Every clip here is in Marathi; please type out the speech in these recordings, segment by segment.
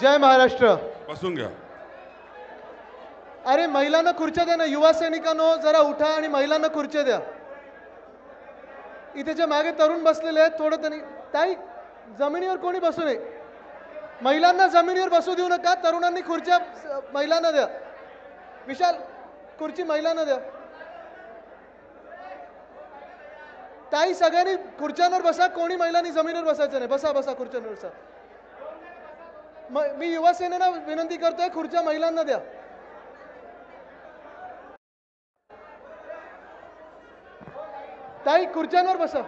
जय महाराष्ट्र. बसून घ्या. अरे महिलांना खुर्च्या द्या ना. युवा सैनिकांनो जरा उठा आणि महिलांना खुर्च्या द्या. इथे जे मागे तरुण बसलेले आहेत थोडं त्यांनी ताई जमिनीवर कोणी बसू नये. महिलांना जमिनीवर बसू देऊ नका. तरुणांनी खुर्च्या महिलांना द्या. विशाल खुर्ची महिलांना द्या. ताई सगळ्यांनी खुर्च्यांवर बसा. कोणी महिलांनी जमिनीवर बसायचं नाही. बसा बसा खुर्च्यांवर बसा. मी युवा सेनेला विनंती करतोय खुर्च्या महिलांना द्या. ताई खुर्च्यांवर बसा.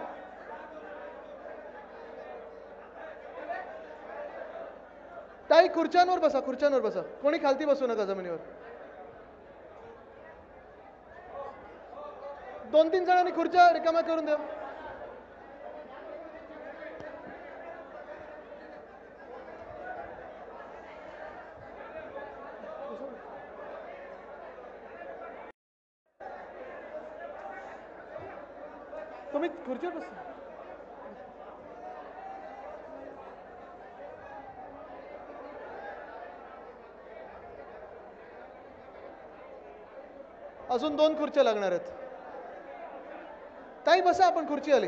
ताई खुर्च्यांवर बसा. खुर्च्यांवर बसा. कोणी खालती बसू नका जमिनीवर. 2-3 जणांनी खुर्च्या रिकाम्या करून द्या. तुम्ही खुर्चीवर बसा. अजून 2 खुर्च्या लागणार आहेत. ताई बसा. आपण खुर्ची आली.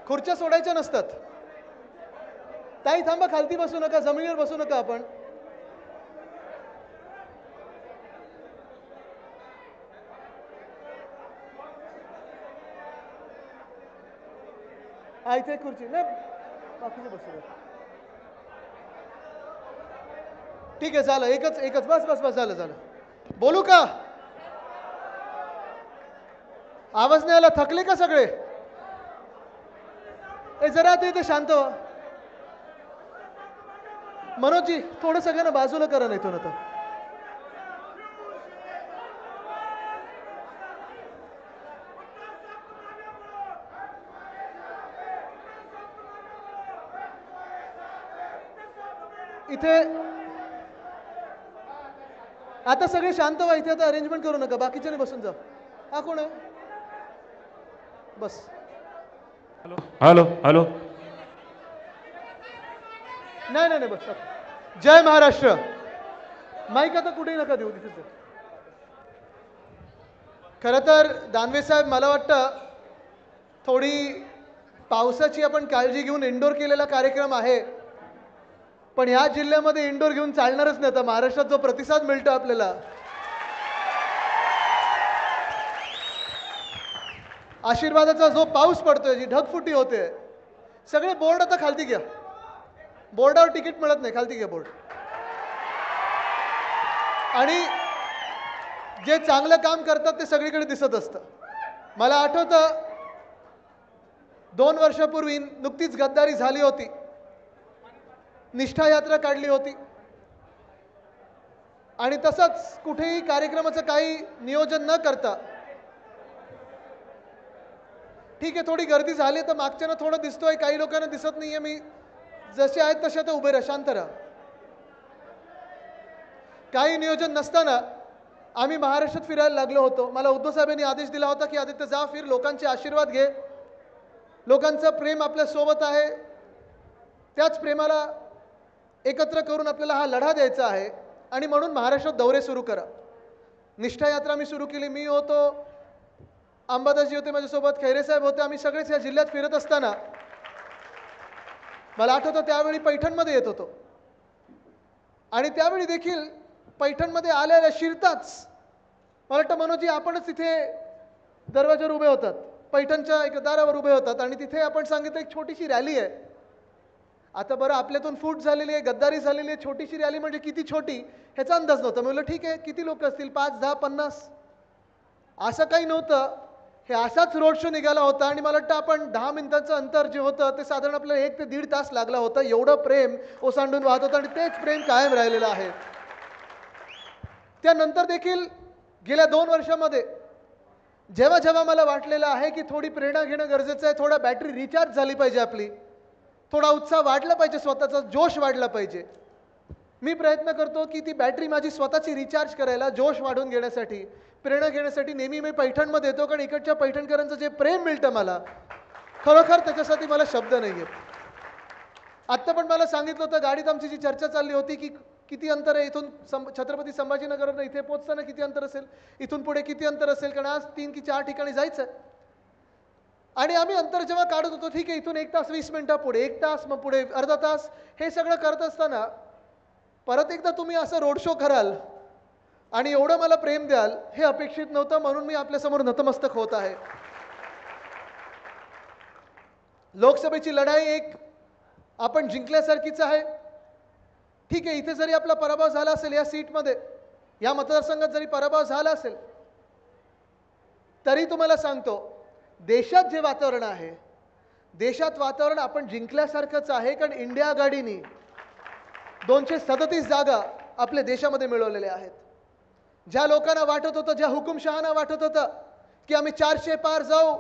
खुर्च्या सोडायच्या नसतात. ताई थांबा. खालती बसू नका. जमिनीवर बसू नका. आपण इथे खुर्ची नाही. बाकीचे बसू द्या. ठीक आहे. झालं. एकच बस बस बस. झालं. बोलू का? आवाज नाही आला. थकले का सगळे? जरा ते इथे शांत व्हा. मनोजी थोडं सगळ्यांना बाजूला करा. नाही तो ना तर इथे आता सगळे शांत व्हा. इथे आता अरेंजमेंट करू नका. बाकीच्याने बसून जा. हा कोण आहे? बस. Hello hello. नाही बस. जय महाराष्ट्र. माईक आता कुठेही नका देऊ. तिथेच. खरं तर दानवे साहेब मला वाटतं थोडी पावसाची आपण काळजी घेऊन इंडोर केलेला कार्यक्रम आहे. पण ह्या जिल्ह्यामध्ये इंडोर घेऊन चालणारच नाही. आता महाराष्ट्रात जो प्रतिसाद मिळतो आपल्याला, आशीर्वादाचा जो पाऊस पडतोय, जी ढगफुटी होते, सगळे बोर्ड आता खालती घ्या. बोर्डावर तिकीट मिळत नाही. खालती घ्या बोर्ड. आणि जे चांगलं काम करतात ते सगळीकडे दिसत असतं. मला आठवतं 2 वर्षापूर्वी नुकतीच गद्दारी झाली होती. निष्ठा यात्रा काढली होती आणि तसंच कुठेही कार्यक्रमाचं काही नियोजन न करता, ठीक आहे थोडी गर्दी झाली तर मागच्यानं थोडं दिसतोय, काही लोकांना दिसत नाहीये. मी जसे आहेत तसे तर उभे राहा. शांत राहा. काही नियोजन नसताना आम्ही महाराष्ट्रात फिरायला लागलो होतो. मला उद्धव साहेबांनी आदेश दिला होता की आदित्य जा, फिर, लोकांचे आशीर्वाद घे. लोकांचं प्रेम आपल्या सोबत आहे. त्याच प्रेमाला एकत्र करून आपल्याला हा लढा द्यायचा आहे आणि म्हणून महाराष्ट्रात दौरे सुरू करा. निष्ठा यात्रा मी सुरू केली. मी होतो, अंबादासजी होते माझ्यासोबत, खैरे साहेब होते. आम्ही सगळेच या जिल्ह्यात फिरत असताना मला आठवतं त्यावेळी पैठणमध्ये येत होतो आणि त्यावेळी देखील पैठणमध्ये आलेल्या शिरताच मला वाटतं मनोजी आपणच तिथे दरवाजावर उभे होतात, पैठणच्या एक दारावर उभे होतात आणि तिथे आपण सांगितलं एक छोटीशी रॅली आहे. आता बरं आपल्यातून फूट झालेली आहे, गद्दारी झालेली आहे, छोटीशी रॅली म्हणजे किती छोटी ह्याचा अंदाज नव्हता. मी म्हटलं ठीक आहे, किती लोक असतील, 5, 10, 50, असं काही नव्हतं. हे असाच रोड शो निघाला होता आणि मला वाटतं आपण 10 मिनिटांचं अंतर जे होतं ते साधारण आपल्याला 1 ते 1.5 तास लागला होता. एवढं प्रेम ओसांडून वाहत होतं आणि तेच प्रेम कायम राहिलेलं आहे. त्यानंतर देखील गेल्या 2 वर्षामध्ये जेव्हा जेव्हा मला वाटलेलं आहे की थोडी प्रेरणा घेणं गरजेचं आहे, थोडा बॅटरी रिचार्ज झाली पाहिजे आपली, थोडा उत्साह वाढला पाहिजे, स्वतःचा जोश वाढला पाहिजे, मी प्रयत्न करतो की ती बॅटरी माझी स्वतःची रिचार्ज करायला, जोश वाढवून घेण्यासाठी, प्रेरणा घेण्यासाठी नेहमी मी पैठणमध्ये येतो. कारण इकडच्या पैठणकरांचं जे प्रेम मिळतं मला, खरोखर त्याच्यासाठी मला शब्द नाही आहेत. आत्ता पण मला सांगितलं होतं, गाडीत आमची जी चर्चा चालली होती की किती अंतर आहे इथून छत्रपती संभाजीनगरवरून इथे पोहोचताना किती अंतर असेल, इथून पुढे किती अंतर असेल, कारण आज 3 की 4 ठिकाणी जायचं आहे. आणि आम्ही अंतर जेव्हा काढत होतो, ठीक आहे इथून 1 तास 20 मिनिटं पुढे, 1 तास, मग पुढे अर्धा तास, हे सगळं करत असताना परत एकदा तुम्ही असं रोड शो कराल आणि एवढं मला प्रेम द्याल हे अपेक्षित नव्हतं, म्हणून मी आपल्यासमोर नतमस्तक होत आहे. लोकसभेची लढाई एक आपण जिंकल्यासारखीच आहे. ठीक आहे, इथे जरी आपला पराभव झाला असेल, या सीटमध्ये, या मतदारसंघात जरी पराभव झाला असेल, तरी तुम्हाला सांगतो, देशात जे वातावरण आहे, देशात वातावरण आपण जिंकल्यासारखंच आहे. कारण इंडिया आघाडीने 237 जागा आपल्या देशामध्ये मिळवलेल्या आहेत. ज्या लोकांना वाटत होतं, ज्या हुकुमशहांना वाटत होतं की आम्ही 400 पार जाऊ,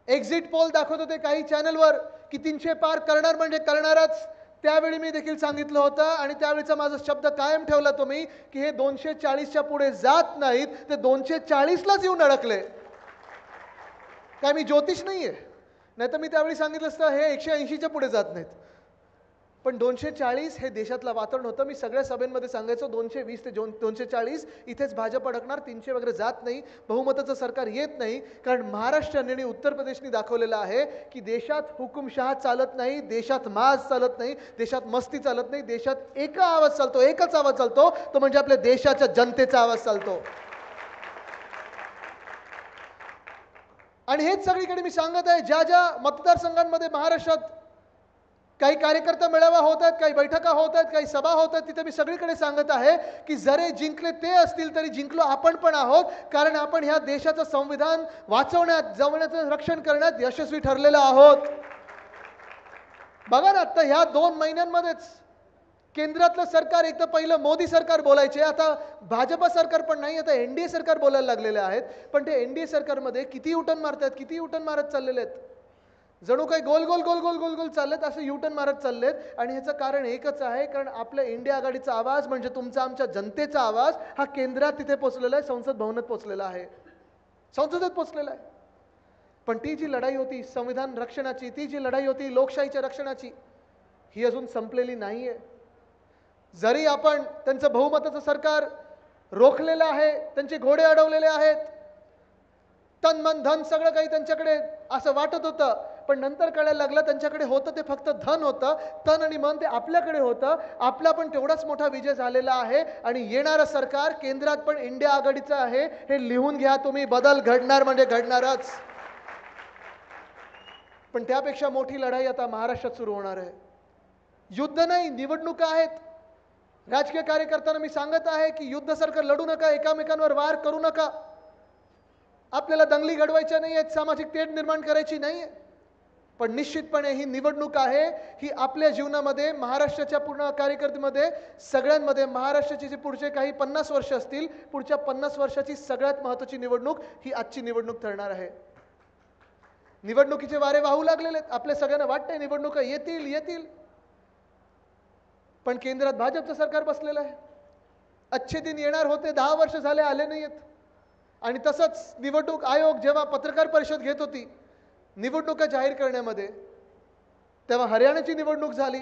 एक्झिट पोल दाखवत होते काही चॅनलवर की 300 पार करणार म्हणजे करणारच, त्यावेळी मी देखील सांगितलं होतं आणि त्यावेळीचा माझा शब्द कायम ठेवला तुम्ही की हे 240च्या पुढे जात नाहीत, ते 240लाच येऊन अडकले. काय मी ज्योतिष नाहीये, नाही तर मी त्यावेळी सांगितलं असतं हे 180च्या पुढे जात नाहीत. पण 240 हे देशातलं वातावरण होतं. मी सगळ्या सभेमध्ये सांगायचो 220 ते 240 इथेच भाजप अडकणार, 300 वगैरे जात नाही, बहुमताचं सरकार येत नाही. कारण महाराष्ट्राने आणि उत्तर प्रदेशने दाखवलेलं आहे की देशात हुकुमशहा चालत नाही, देशात माज चालत नाही, देशात मस्ती चालत नाही, देशात एकच आवाज चालतो, तो म्हणजे आपल्या देशाच्या जनतेचा आवाज चालतो. आणि हेच सगळीकडे मी सांगत आहे, ज्या ज्या मतदारसंघांमध्ये महाराष्ट्रात काही कार्यकर्ता मेळावा होत आहेत, काही बैठका होत आहेत, काही सभा होत आहेत, तिथे मी सगळीकडे सांगत आहे की जरी जिंकले ते असतील तरी जिंकलो आपण पण आहोत. कारण आपण ह्या देशाचं संविधान वाचवण्यात, जवळण्याचं रक्षण करण्यात यशस्वी ठरलेलो आहोत. बघा ना, आता ह्या 2 महिन्यांमध्येच केंद्रातलं सरकार, एक तर पहिलं मोदी सरकार बोलायचे, आता भाजप सरकार पण नाही, आता एनडीए सरकार बोलायला लागलेले आहेत. पण ते एनडीए सरकारमध्ये किती युटर्न मारतात, किती युटर्न मारत चाललेले आहेत, जणू काही गोल गोल गोल गोल गोल गोल चाललेत, असं युटर्न मारत चाललेत. आणि ह्याचं कारण एकच आहे, कारण आपल्या इंडिया आघाडीचा आवाज म्हणजे तुमचा, आमच्या जनतेचा आवाज हा केंद्रात तिथे पोचलेला आहे, संसद भवनात पोचलेला आहे, संसदेत पोचलेला आहे. पण ती जी लढाई होती संविधान रक्षणाची, ती जी लढाई होती लोकशाहीच्या रक्षणाची, ही अजून संपलेली नाहीये. जरी आपण त्यांचं बहुमताचं सरकार रोखलेलं आहे, त्यांचे घोडे अडवलेले आहेत, तन मन धन सगळं काही त्यांच्याकडे असं वाटत होतं, पण नंतर कळायला लागलं त्यांच्याकडे होतं ते फक्त धन होतं, तन आणि मन ते आपल्याकडे होतं. आपला पण तेवढाच मोठा विजय झालेला आहे आणि येणारं सरकार केंद्रात पण इंडिया आघाडीचं आहे, हे लिहून घ्या तुम्ही. बदल घडणार म्हणजे घडणारच. पण त्यापेक्षा मोठी लढाई आता महाराष्ट्रात सुरू होणार आहे. युद्ध नाही, निवडणुका आहेत. राजकीय कार्यकर्त्यांना मी सांगत आहे की युद्धासारखं लढू नका, एकामेकांवर वार करू नका. आपल्याला दंगली घडवायच्या नाही आहेत, सामाजिक तेढ निर्माण करायची नाही. पण निश्चितपणे ही निवडणूक आहे, ही आपल्या जीवनामध्ये, महाराष्ट्राच्या पूर्ण कार्यकर्त्यामध्ये, सगळ्यांमध्ये महाराष्ट्राचे जे पुढचे काही 50 वर्ष असतील, पुढच्या 50 वर्षाची सगळ्यात महत्त्वाची निवडणूक ही आजची निवडणूक ठरणार आहे. निवडणुकीचे वारे वाहू लागलेले आहेत. आपल्या सगळ्यांना वाटतंय निवडणुका येतील, पण केंद्रात भाजपचं सरकार बसलेलं आहे. अच्छे दिन येणार होते, 10 वर्ष झाले, आले नाहीत. आणि तसंच निवडणूक आयोग जेव्हा पत्रकार परिषद घेत होती निवडणुका जाहीर करण्यामध्ये, तेव्हा हरियाणाची निवडणूक झाली,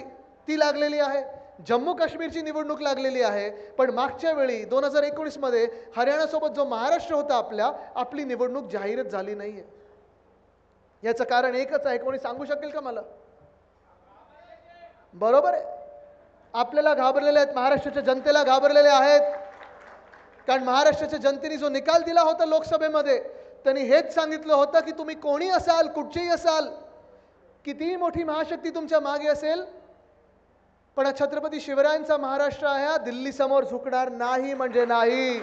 ती लागलेली आहे, जम्मू काश्मीरची निवडणूक लागलेली आहे. पण मागच्या वेळी 2019 मध्ये हरियाणासोबत जो महाराष्ट्र होता आपली निवडणूक जाहीरच झाली नाहीये. याचं कारण एकच आहे, कोणी सांगू शकेल का मला? बरोबर आहे, आपल्याला घाबरलेले आहेत, महाराष्ट्राच्या जनतेला घाबरलेले आहेत. कारण महाराष्ट्राच्या जनतेने जो निकाल दिला होता लोकसभेमध्ये, त्यांनी हेच सांगितलं होतं की तुम्ही कोणी असाल, कुठचेही असाल, कितीही मोठी महाशक्ती तुमच्या मागे असेल, पण छत्रपती शिवरायांचा महाराष्ट्र आहे, हा दिल्ली समोर झुकणार नाही म्हणजे नाही.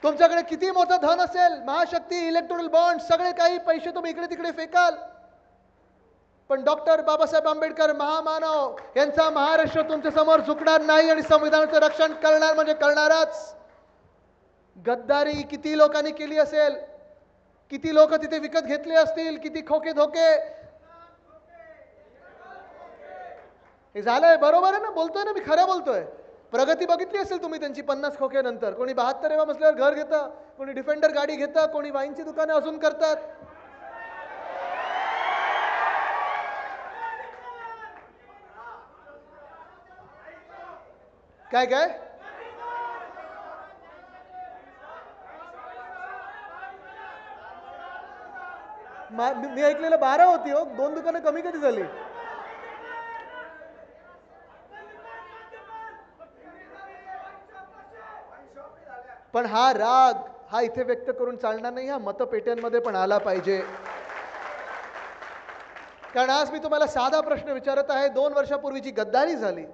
तुमच्याकडे किती मोठं धन असेल, महाशक्ती, इलेक्टोरल बॉन्ड, सगळे काही पैसे तुम्ही इकडे तिकडे फेकाल, पण डॉक्टर बाबासाहेब आंबेडकर महामानव यांचा महाराष्ट्र तुमच्या समोर झुकणार नाही आणि संविधानाचं रक्षण करणार म्हणजे करणारच. गद्दारी किती लोकांनी केली असेल, किती लोक तिथे विकत घेतले असतील, किती खोके धोके, हे झालंय. बरोबर आहे ना, बोलतोय ना मी, खरं बोलतोय. प्रगती बघितली असेल तुम्ही त्यांची 50 खोके नंतर. कोणी 72 मजल्यावर घर घेतं, कोणी डिफेंडर गाडी घेतं, कोणी वाईनची दुकानं अजून करतात. काय काय मी ऐकलेलं 12 होती हो, 2 दुकानं कमी कधी झाली? पण हा राग हा इथे व्यक्त करून चालणार नाही, हा मतपेट्यांमध्ये पण आला पाहिजे. कारण आज मी तुम्हाला साधा प्रश्न विचारत आहे. 2 वर्षापूर्वी जी गद्दारी झाली,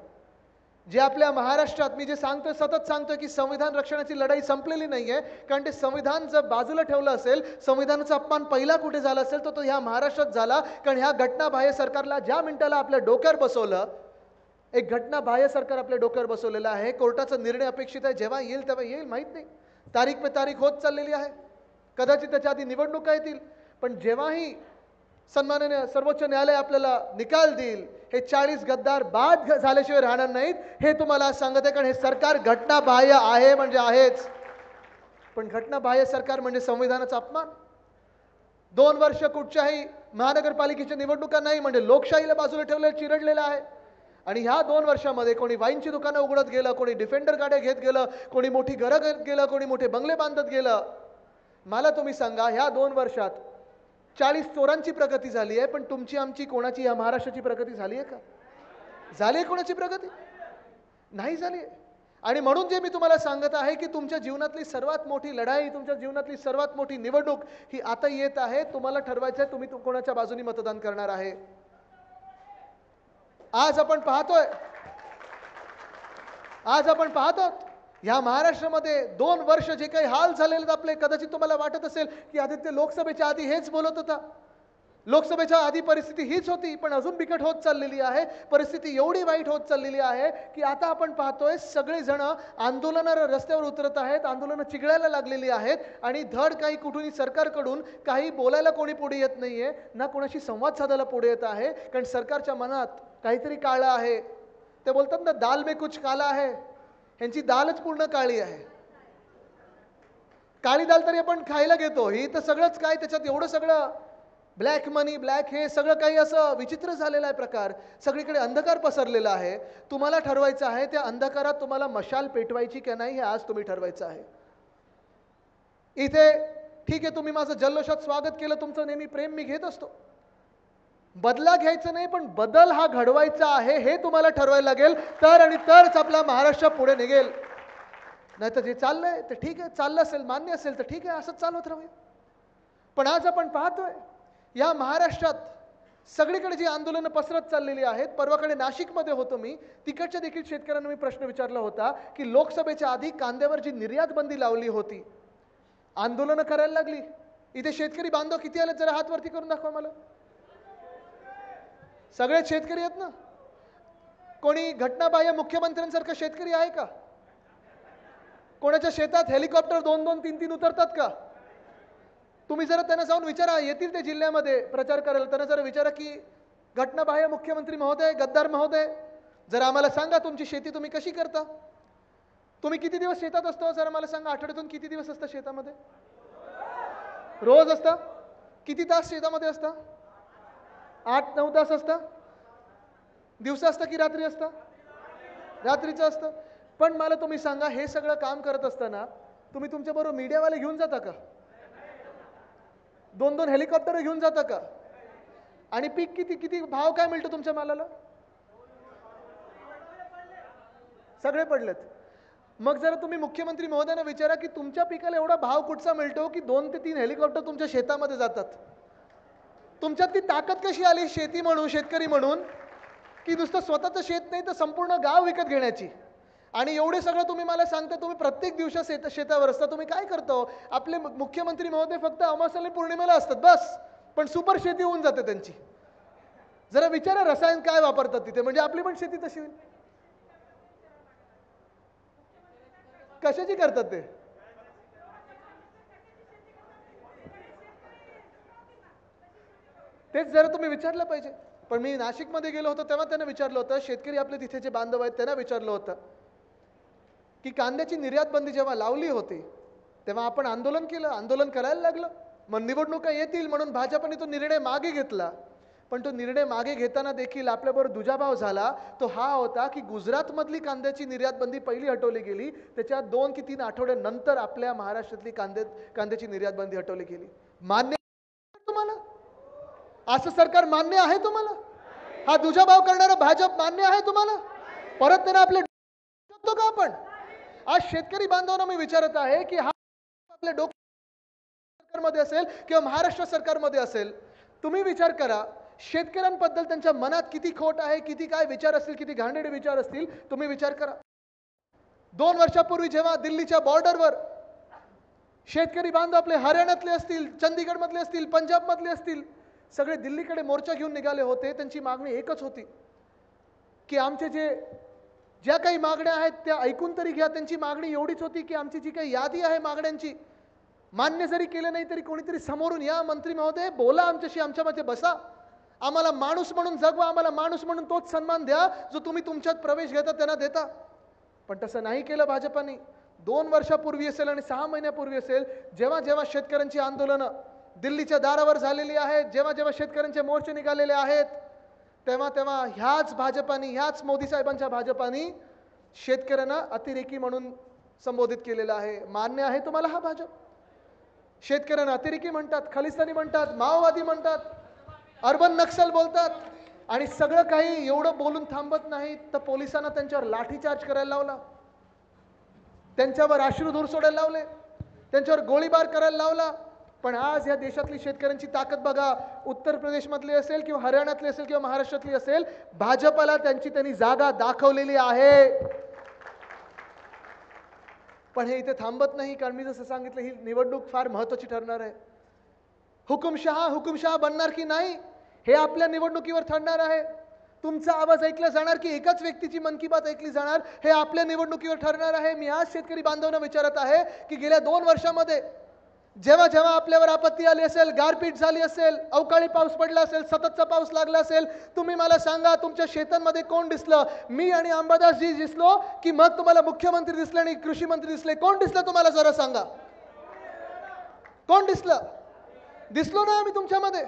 जे आपल्या महाराष्ट्रात, मी जे सांगतोय सतत सांगतोय की संविधान रक्षणाची लढाई संपलेली नाहीये. कारण ते संविधान जर बाजूला ठेवलं असेल, संविधानाचा अपमान पहिला कुठे झाला असेल तो ह्या महाराष्ट्रात झाला. कारण ह्या घटनाबाह्य सरकारला ज्या मिनिटाला आपल्या डोक्यावर बसवलं, एक घटनाबाह्य सरकार आपल्या डोक्यावर बसवलेलं आहे. कोर्टाचा निर्णय अपेक्षित आहे, जेव्हा येईल तेव्हा येईल, माहित नाही. तारीख पे तारीख होत चाललेली आहे. कदाचित त्याच्या आधी निवडणुका येतील. पण जेव्हाही सन्माननीय सर्वोच्च न्यायालय आपल्याला निकाल देईल, हे 40 गद्दार बाद झाल्याशिवाय राहणार नाहीत, हे तुम्हाला सांगत आहे. कारण हे सरकार घटनाबाह्य आहे म्हणजे आहेच. पण घटनाबाह्य सरकार म्हणजे संविधानाचा अपमान. 2 वर्ष कुठच्याही महानगरपालिकेच्या निवडणुका नाही म्हणजे लोकशाहीला बाजूला ठेवलेलं, चिरडलेलं आहे. आणि ह्या 2 वर्षामध्ये कोणी वाईनची दुकानं उघडत गेलं, कोणी डिफेंडर गाड्या घेत गेलं, कोणी मोठी घरं घेत गेलं, कोणी मोठे बंगले बांधत गेलं. मला तुम्ही सांगा, ह्या 2 वर्षात 40 चोरांची प्रगती झाली आहे, पण तुमची आमची कोणाची या महाराष्ट्राची प्रगती झाली आहे का? झाली आहे कोणाची प्रगती? नाही झाली आहे. आणि म्हणून जे मी तुम्हाला सांगत आहे की तुमच्या जीवनातली सर्वात मोठी लढाई, तुमच्या जीवनातली सर्वात मोठी निवडणूक ही आता येत आहे. तुम्हाला ठरवायचं आहे तुम्ही कोणाच्या बाजूने मतदान करणार आहे. आज आपण पाहतो ह्या महाराष्ट्रामध्ये 2 वर्ष जे काही हाल झालेले आपले, कदाचित तुम्हाला वाटत असेल की आदित्य लोकसभेच्या आधी हेच बोलत होता, लोकसभेच्या आधी परिस्थिती हीच होती. पण अजून बिकट होत चाललेली आहे. परिस्थिती एवढी वाईट होत चाललेली आहे की आता आपण पाहतोय सगळेजण आंदोलनाला रस्त्यावर उतरत आहेत, आंदोलनं चिघळायला लागलेली आहेत. आणि धड काही कुठूनही सरकारकडून काही बोलायला कोणी पुढे येत नाहीये, ना कोणाशी संवाद साधायला पुढे येत आहे. कारण सरकारच्या मनात काहीतरी काळं आहे. ते बोलतात ना, दाल में कुछ काला है. ह्यांची दालच पूर्ण काळी आहे. काळी दाल तरी आपण खायला घेतो, ही तर सगळंच काय, त्याच्यात एवढं सगळं ब्लॅक मनी, ब्लॅक हे सगळं काही असं विचित्र झालेला आहे प्रकार. सगळीकडे अंधकार पसरलेला आहे. तुम्हाला ठरवायचं आहे त्या अंधकारात तुम्हाला मशाल पेटवायची की नाही, हे आज तुम्ही ठरवायचं आहे. इथे ठीक आहे, तुम्ही माझं जल्लोषात स्वागत केलं, तुमचं नेहमी प्रेम मी घेत असतो. बदला घ्यायचं नाही, पण बदल हा घडवायचा आहे हे तुम्हाला ठरवायला लागेल. तरच आपला महाराष्ट्र पुढे निघेल. नाही तर जे चाललंय ते ठीक आहे, चाललं असेल, मान्य असेल तर ठीक आहे, असंच चालवत राहूया. पण आज आपण पाहतोय या महाराष्ट्रात सगळीकडे जी आंदोलनं पसरत चाललेली आहेत. परवाकडे नाशिकमध्ये होतो मी, तिकडच्या देखील शेतकऱ्यांना मी प्रश्न विचारला होता की लोकसभेच्या आधी कांद्यावर जी निर्यात बंदी लावली होती, आंदोलनं करायला लागली. इथे शेतकरी बांधव किती आले जरा हात वरती करून दाखवा मला. सगळेच शेतकरी आहेत ना? कोणी घटनाबाह्य मुख्यमंत्र्यांसारखा शेतकरी आहे का? कोणाच्या शेतात हेलिकॉप्टर 2-2, 3-3 उतरतात का? तुम्ही जरा त्यांना जाऊन विचारा, येतील ते जिल्ह्यामध्ये प्रचार करायला, त्यांना जरा विचारा की घटनाबाह्य मुख्यमंत्री महोदय, गद्दार महोदय, जरा आम्हाला सांगा तुमची शेती तुम्ही कशी करता? तुम्ही किती दिवस शेतात असतो जरा मला सांगा. आठवड्यातून किती दिवस असता शेतामध्ये? रोज असता? किती तास शेतामध्ये असता? 8-9 तास असता? दिवसा असता की रात्री असता? रात्रीचं असतं. पण मला तुम्ही सांगा, हे सगळं काम करत असताना तुम्ही तुमच्याबरोबर मीडियावाले घेऊन जाता का? 2-2 हेलिकॉप्टर घेऊन जाता का? आणि पीक किती भाव काय मिळतो तुमच्या मालाला? सगळे पडलेत. मग जरा तुम्ही मुख्यमंत्री महोदयांना विचारा की तुमच्या पिकाला एवढा भाव कुठचा मिळतो की 2 ते 3 हेलिकॉप्टर तुमच्या शेतामध्ये जातात. तुमच्यात ती ताकद कशी आली शेती म्हणून, शेतकरी म्हणून, की नुसतं स्वतःचं शेत नाही तर संपूर्ण गाव विकत घेण्याची? आणि एवढे सगळं तुम्ही मला सांगता, तुम्ही प्रत्येक दिवशी शेतावर असता. तुम्ही काय करतो? आपले मुख्यमंत्री महोदय फक्त अमावास्या पौर्णिमेला असतात बस, पण सुपर शेती होऊन जाते त्यांची. जरा विचारा रसायन काय वापरतात तिथे, म्हणजे आपली पण शेती तशी होईल. कशाची करतात ते? तेच जरा तुम्ही विचारलं पाहिजे. पण मी नाशिकमध्ये गेलो होतो तेव्हा त्यांना विचारलं होतं, शेतकरी आपले तिथे जे बांधव आहेत त्यांना विचारलं होतं की कांद्याची निर्यात बंदी जेव्हा लावली होती तेव्हा आपण आंदोलन केलं, आंदोलन करायला लागलं. मग निवडणुका येतील म्हणून भाजपने तो निर्णय मागे घेतला. पण तो निर्णय मागे घेताना देखील आपल्याबरोबर दुजाभाव झाला तो हा होता की गुजरातमधली कांद्याची निर्यात बंदी पहिली हटवली गेली, त्याच्या 2 की 3 आठवड्यानंतर आपल्या महाराष्ट्रातली कांद्याची निर्यात बंदी हटवली गेली. मान्य तुम्हाला? असं सरकार मान्य आहे तुम्हाला? हा दुजाभाव करणारा भाजप मान्य आहे तुम्हाला? परत त्यांना आपले शकतो का आपण? आज शेतकरी बांधवांना मी विचारत आहे की हा आपल्या सरकारमध्ये असेल किंवा महाराष्ट्र सरकारमध्ये असेल, तुम्ही विचार करा शेतकऱ्यांबद्दल त्यांच्या मनात किती खोट आहे, किती काय विचार असतील, किती घाणेरडे विचार असतील, तुम्ही विचार करा. 2 वर्षापूर्वी जेव्हा दिल्लीच्या बॉर्डरवर शेतकरी बांधव आपले हरियाणातले असतील, चंदीगडमधले असतील, पंजाबमधले असतील, सगळे दिल्लीकडे मोर्चा घेऊन निघाले होते. त्यांची मागणी एकच होती की आमचे ज्या काही मागण्या आहेत त्या ऐकून तरी घ्या. त्यांची मागणी एवढीच होती की आमची जी काही यादी आहे मागण्यांची, मान्य जरी केलं नाही तरी कोणीतरी समोरून या, मंत्री महोदय बोला आमच्याशी, आमच्यामध्ये बसा, आम्हाला माणूस म्हणून जगवा, आम्हाला माणूस म्हणून तोच सन्मान द्या जो तुम्ही तुमच्यात प्रवेश घेता त्यांना देता. पण तसं नाही केलं भाजपाने. 2 वर्षापूर्वी असेल आणि 6 महिन्यापूर्वी असेल, जेव्हा जेव्हा शेतकऱ्यांची आंदोलनं दिल्लीच्या दारावर झालेली आहेत, जेव्हा जेव्हा शेतकऱ्यांचे मोर्चे निघालेले आहेत, तेव्हा तेव्हा ह्याच भाजपानी, ह्याच मोदी साहेबांच्या भाजपानी शेतकऱ्यांना अतिरेकी म्हणून संबोधित केलेलं आहे. मान्य आहे तुम्हाला हा भाजप? शेतकऱ्यांना अतिरेकी म्हणतात, खलिस्तानी म्हणतात, माओवादी म्हणतात, अर्बन नक्सल बोलतात, आणि सगळं काही एवढं बोलून थांबत नाहीत तर पोलिसांना त्यांच्यावर लाठीचार्ज करायला लावला, त्यांच्यावर अश्रुधूर सोडायला लावले, त्यांच्यावर गोळीबार करायला लावला. पण आज या देशातली शेतकऱ्यांची ताकद बघा. उत्तर प्रदेशमधली असेल किंवा हरियाणातली असेल किंवा महाराष्ट्रातली असेल, भाजपला त्यांनी जागा दाखवलेली आहे. पण हे इथे थांबत नाही, कारण मी जसं सांगितलं ही निवडणूक फार महत्त्वाची ठरणार आहे. हुकुमशहा बनणार की नाही हे आपल्या निवडणुकीवर ठरणार आहे. तुमचा आवाज ऐकला जाणार की एकाच व्यक्तीची मन की बात ऐकली जाणार हे आपल्या निवडणुकीवर ठरणार आहे. मी आज शेतकरी बांधवांना विचारत आहे की गेल्या 2 वर्षामध्ये जेव्हा जेव्हा आपल्यावर आपत्ती आली असेल, गारपीट झाली असेल, अवकाळी पाऊस पडला असेल, सततचा पाऊस लागला असेल, तुम्ही मला सांगा तुमच्या शेतांमध्ये कोण दिसलं? मी आणि अंबादासजी दिसलो की मग तुम्हाला मुख्यमंत्री दिसले आणि कृषी मंत्री दिसले? कोण दिसलं तुम्हाला जरा सांगा? कोण दिसलं? दिसलो ना आम्ही तुमच्यामध्ये?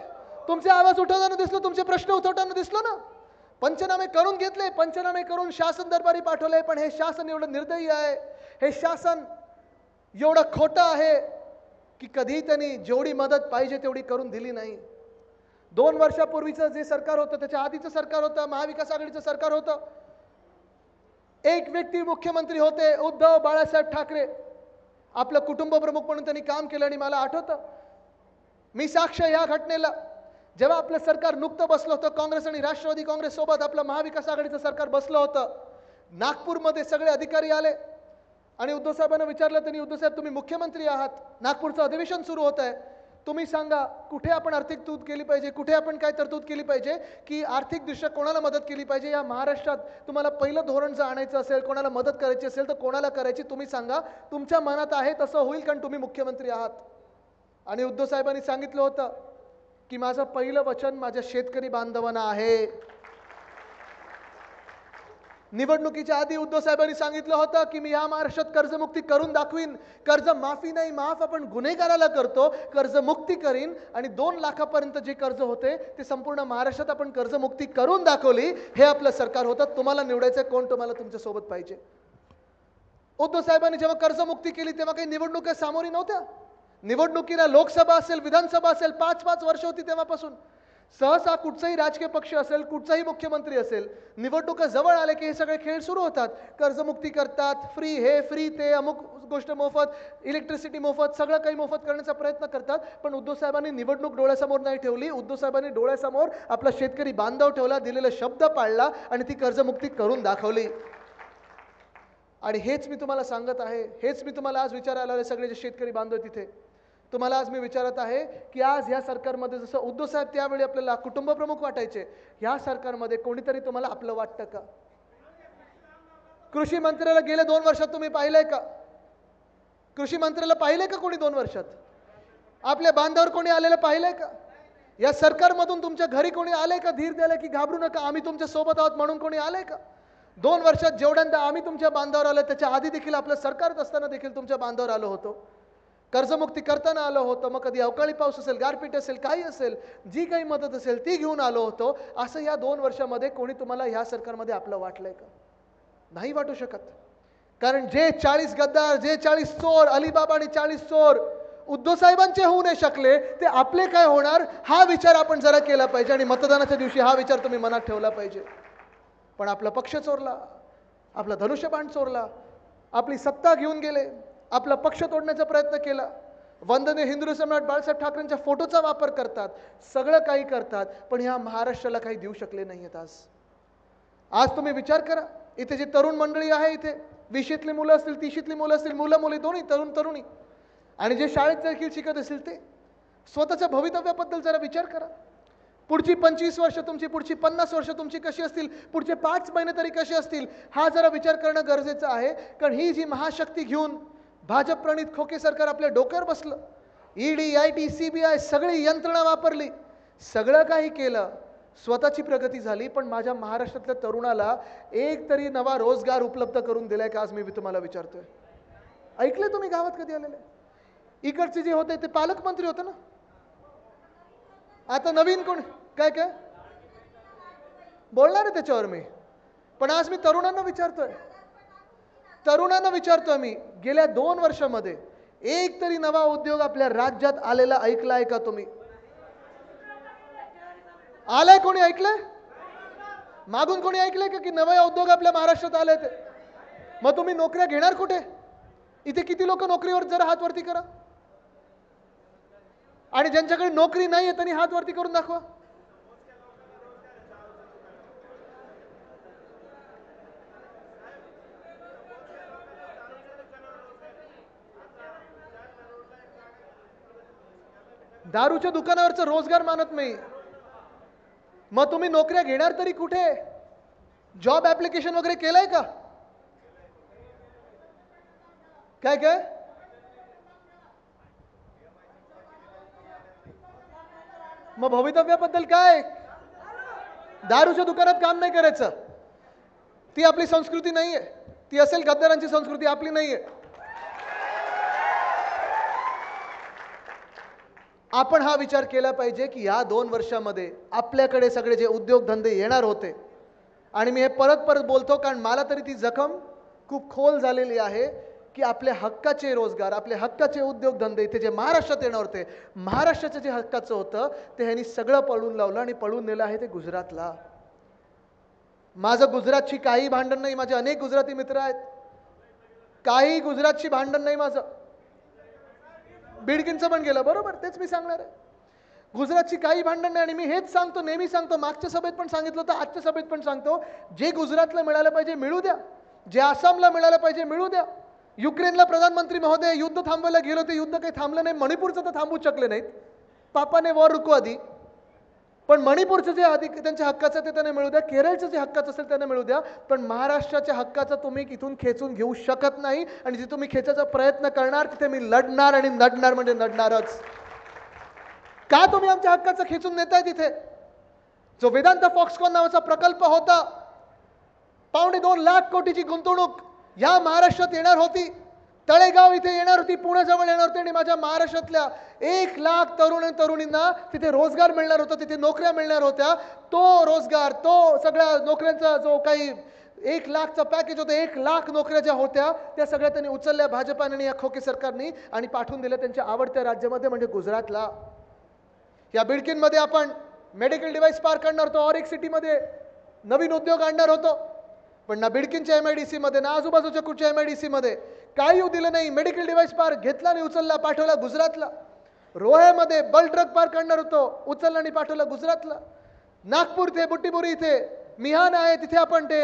तुमचे आवाज उठवताना दिसलो, तुमचे प्रश्न उठवताना दिसलो ना? पंचनामे करून घेतले, पंचनामे करून शासन दरबारी पाठवले, पण हे शासन एवढं निर्दयी आहे, हे शासन एवढं खोटं आहे की कधी त्यांनी जेवढी मदत पाहिजे तेवढी करून दिली नाही. 2 वर्षापूर्वीचं जे सरकार होतं, त्याच्या आधीचं सरकार होतं, महाविकास आघाडीचं सरकार होतं, एक व्यक्ती मुख्यमंत्री होते, उद्धव बाळासाहेब ठाकरे. आपलं कुटुंब प्रमुख म्हणून त्यांनी काम केलं आणि मला आठवतं, मी साक्ष या घटनेला, जेव्हा आपलं सरकार नुकतं बसलं होतं, काँग्रेस आणि राष्ट्रवादी काँग्रेस सोबत आपलं महाविकास आघाडीचं सरकार बसलं होतं, नागपूरमध्ये सगळे अधिकारी आले आणि उद्धव साहेबांना विचारलं त्यांनी, उद्धव साहेब तुम्ही मुख्यमंत्री आहात, नागपूरचं अधिवेशन सुरू होत आहे, तुम्ही सांगा कुठे आपण आर्थिक तरतूद केली पाहिजे, कुठे आपण काय तरतूद केली पाहिजे की आर्थिकदृष्ट्या कोणाला मदत केली पाहिजे या महाराष्ट्रात? तुम्हाला पहिलं धोरण जर आणायचं असेल, कोणाला मदत करायची असेल तर कोणाला करायची तुम्ही सांगा, तुमच्या मनात आहे तसं होईल, कारण तुम्ही मुख्यमंत्री आहात. आणि उद्धव साहेबांनी सांगितलं होतं की माझं पहिलं वचन माझ्या शेतकरी बांधवांना आहे. निवडणुकीच्या आधी उद्धव साहेबांनी सांगितलं होतं की मी या महाराष्ट्रात कर्जमुक्ती करून दाखवीन. कर्ज माफी नाही, माफ आपण गुन्हेगाराला करतो, कर्जमुक्ती करीन आणि 2 लाखापर्यंत जे कर्ज होते ते संपूर्ण महाराष्ट्रात आपण कर्जमुक्ती करून दाखवली. हे आपलं सरकार होतं. तुम्हाला निवडायचं कोण तुम्हाला तुमच्या सोबत पाहिजे? उद्धव साहेबांनी जेव्हा कर्जमुक्ती केली तेव्हा काही निवडणुका सामोरी नव्हत्या. निवडणुकीला लोकसभा असेल, विधानसभा असेल, 5-5 वर्ष होती तेव्हापासून. सहसा कुठचाही राजकीय पक्ष असेल, कुठचाही मुख्यमंत्री असेल, निवडणुका जवळ आले की हे सगळे खेळ सुरू होतात. कर्जमुक्ती करतात, फ्री हे फ्री ते, अमुक गोष्ट मोफत, इलेक्ट्रिसिटी मोफत, सगळं काही मोफत करण्याचा प्रयत्न करतात. पण उद्धव साहेबांनी निवडणूक डोळ्यासमोर नाही ठेवली. उद्धव साहेबांनी डोळ्यासमोर आपला शेतकरी बांधव ठेवला, दिलेला शब्द पाळला आणि ती कर्जमुक्ती करून दाखवली. आणि हेच मी तुम्हाला सांगत आहे, हेच मी तुम्हाला आज विचारायला आले सगळे जे शेतकरी बांधव तिथे, तुम्हाला आज मी विचारत आहे की आज ह्या सरकारमध्ये जसं उद्धव साहेब त्यावेळी आपल्याला कुटुंब प्रमुख वाटायचे, ह्या सरकारमध्ये कोणीतरी तुम्हाला आपलं वाटतं का? कृषी मंत्र्याला गेल्या 2 वर्षात तुम्ही पाहिलंय का? कृषी मंत्र्याला पाहिलंय का कोणी 2 वर्षात? आपल्या बांधावर कोणी आलेलं पाहिलंय का? या सरकारमधून तुमच्या घरी कोणी आलंय का धीर द्यायला की घाबरू नका आम्ही तुमच्या सोबत आहोत म्हणून कोणी आलंय का? 2 वर्षात जेवढ्यांदा आम्ही तुमच्या बांधावर आलो त्याच्या आधी देखील आपलं सरकारत असताना देखील तुमच्या बांधावर आलो होतो. कर्जमुक्ती करताना आलो होतो, मग कधी अवकाळी पाऊस असेल, गारपीट असेल, काही असेल, जी काही मदत असेल ती घेऊन आलो होतो. असं या 2 वर्षामध्ये कोणी तुम्हाला ह्या सरकारमध्ये आपलं वाटलंय का? नाही वाटू शकत. कारण जे 40 गद्दार, जे 40 चोर, अलिबाबा आणि 40 चोर उद्धव साहेबांचे होऊ नाही शकले, ते आपले काय होणार हा विचार आपण जरा केला पाहिजे. आणि मतदानाच्या दिवशी हा विचार तुम्ही मनात ठेवला पाहिजे. पण आपला पक्ष चोरला, आपला धनुष्यबाण चोरला, आपली सत्ता घेऊन गेले, आपला पक्ष तोडण्याचा प्रयत्न केला, वंदनीय हिंदू सम्राट बाळासाहेब ठाकरेंच्या फोटोचा वापर करतात, सगळं काही करतात, पण ह्या महाराष्ट्राला काही देऊ शकले नाहीयेत. आज तुम्ही विचार करा, इथे जी तरुण मंडळी आहे, इथे 20शीतली मुलं असतील, 30शीतली मुलं असतील, मुलं मुली दोन्ही, तरुण तरुणी, आणि जे शाळेत देखील शिकत असतील, ते स्वतःच्या भवितव्याबद्दल जरा विचार करा. पुढची 25 वर्ष तुमची, पुढची 50 वर्ष तुमची कशी असतील, पुढचे 5 महिने तरी कसे असतील, हा जरा विचार करणं गरजेचं आहे. कारण ही जी महाशक्ती घेऊन भाजप प्रणित खोके सरकार आपल्या डोक्यावर बसलं, ईडी, आयटी, सीबीआय सगळी यंत्रणा वापरली, सगळं काही केलं, स्वतःची प्रगती झाली, पण माझ्या महाराष्ट्रातल्या तरुणाला एक तरी नवा रोजगार उपलब्ध करून दिलाय का? आज मी तुम्हाला विचारतोय. ऐकलंय तुम्ही गावात कधी आलेले? इकडचे जे होते ते पालकमंत्री होते ना, आता नवीन कोण? काय काय बोलणार आहे त्याच्यावर मी. पण आज मी तरुणांना विचारतोय मी, गेल्या 2 वर्षामध्ये एक तरी नवा उद्योग आपल्या राज्यात आलेला ऐकलाय का तुम्ही? आलाय कोणी? ऐकलंय? मागून कोणी ऐकलंय का की नवा उद्योग आपल्या महाराष्ट्रात आले ते? मग तुम्ही नोकऱ्या घेणार कुठे? इथे किती लोक नोकरीवर? जरा हात वरती करा. आणि ज्यांच्याकडे नोकरी नाहीये त्यांनी हात वरती करून दाखवा. दारूच्या दुकानावरचं रोजगार मानत नाही, मग तुम्ही नोकऱ्या घेणार तरी कुठे? जॉब ऍप्लिकेशन वगैरे केलंय का? काय काय मग भवितव्याबद्दल काय? दारूच्या दुकानात काम नाही करायचं, ती आपली संस्कृती नाहीये. ती असेल गद्दारांची संस्कृती, आपली नाहीये. आपण हा विचार केला पाहिजे की या 2 वर्षामध्ये आपल्याकडे सगळे जे उद्योगधंदे येणार होते, आणि मी हे परत परत बोलतो कारण मला तरी ती जखम खूप खोल झालेली आहे की आपल्या हक्काचे रोजगार, आपले हक्काचे उद्योगधंदे इथे जे महाराष्ट्रात येणार होते, महाराष्ट्राचं जे हक्काचं होतं ते ह्यांनी सगळं पळून लावलं आणि पळून नेलं आहे ते गुजरातला. माझं गुजरातची काही भांडण नाही, माझे अनेक गुजराती मित्र आहेत, काही गुजरातची भांडण नाही माझं. बिडकींचं पण गेलं, बरोबर, तेच मी सांगणार आहे. गुजरातची काही भांडण नाही. आणि मी हेच सांगतो, नेहमी सांगतो, मागच्या सभेत पण सांगितलं होतं, आजच्या सभेत पण सांगतो, जे गुजरातला मिळालं पाहिजे मिळू द्या, जे आसामला मिळालं पाहिजे मिळू द्या. युक्रेनला प्रधानमंत्री महोदय युद्ध थांबवायला गेलो, ते युद्ध काही थांबलं नाही. मणिपूरचं तर थांबवू शकले नाहीत, पापाने वॉर रुकू आधी, पण मणिपूरचं जे अधिक त्यांच्या हक्काचं ते त्यांना मिळू द्या, केरळचं जे हक्काचं असेल त्यांना मिळू द्या, पण महाराष्ट्राच्या हक्काचं तुम्ही इथून खेचून घेऊ शकत नाही. आणि जे तुम्ही खेचायचा प्रयत्न करणार तिथे मी लढणार आणि लढणार म्हणजे लढणारच. का तुम्ही आमच्या हक्काचं खेचून नेताय? तिथे जो वेदांत फॉक्सकॉन नावाचा प्रकल्प होता, 2.25 लाख कोटीची गुंतवणूक या महाराष्ट्रात येणार होती, तळेगाव इथे येणार होती, पुण्याजवळ येणार होती, आणि माझ्या महाराष्ट्रातल्या 1 लाख तरुण आणि तरुणींना तिथे रोजगार मिळणार होता, तिथे नोकऱ्या मिळणार होत्या. तो रोजगार, तो सगळ्या नोकऱ्यांचा जो काही 1 लाखचा पॅकेज होतं, 1 लाख नोकऱ्या ज्या होत्या त्या सगळ्या त्यांनी उचलल्या भाजपाने आणि या खोके सरकारने आणि पाठवून दिल्या त्यांच्या आवडत्या राज्यामध्ये म्हणजे गुजरातला. या बिडकीनमध्ये आपण मेडिकल डिव्हाइस पार्क आणणार होतो, ऑरिक सिटीमध्ये नवीन उद्योग आणणार होतो, पण ना बिडकीनच्या MIDC मध्ये ना आजूबाजूच्या कुठच्या MIDC मध्ये काही येऊ दिलं नाही. मेडिकल डिव्हाइस पार्क घेतला आणि उचलला, पाठवला गुजरातला. रोह्यामध्ये बल्क ड्रग पार्क आणणार होतो, उचलला आणि पाठवला गुजरातला. नागपूर इथे, बुट्टीबुरी इथे मिहान आहे, तिथे आपण ते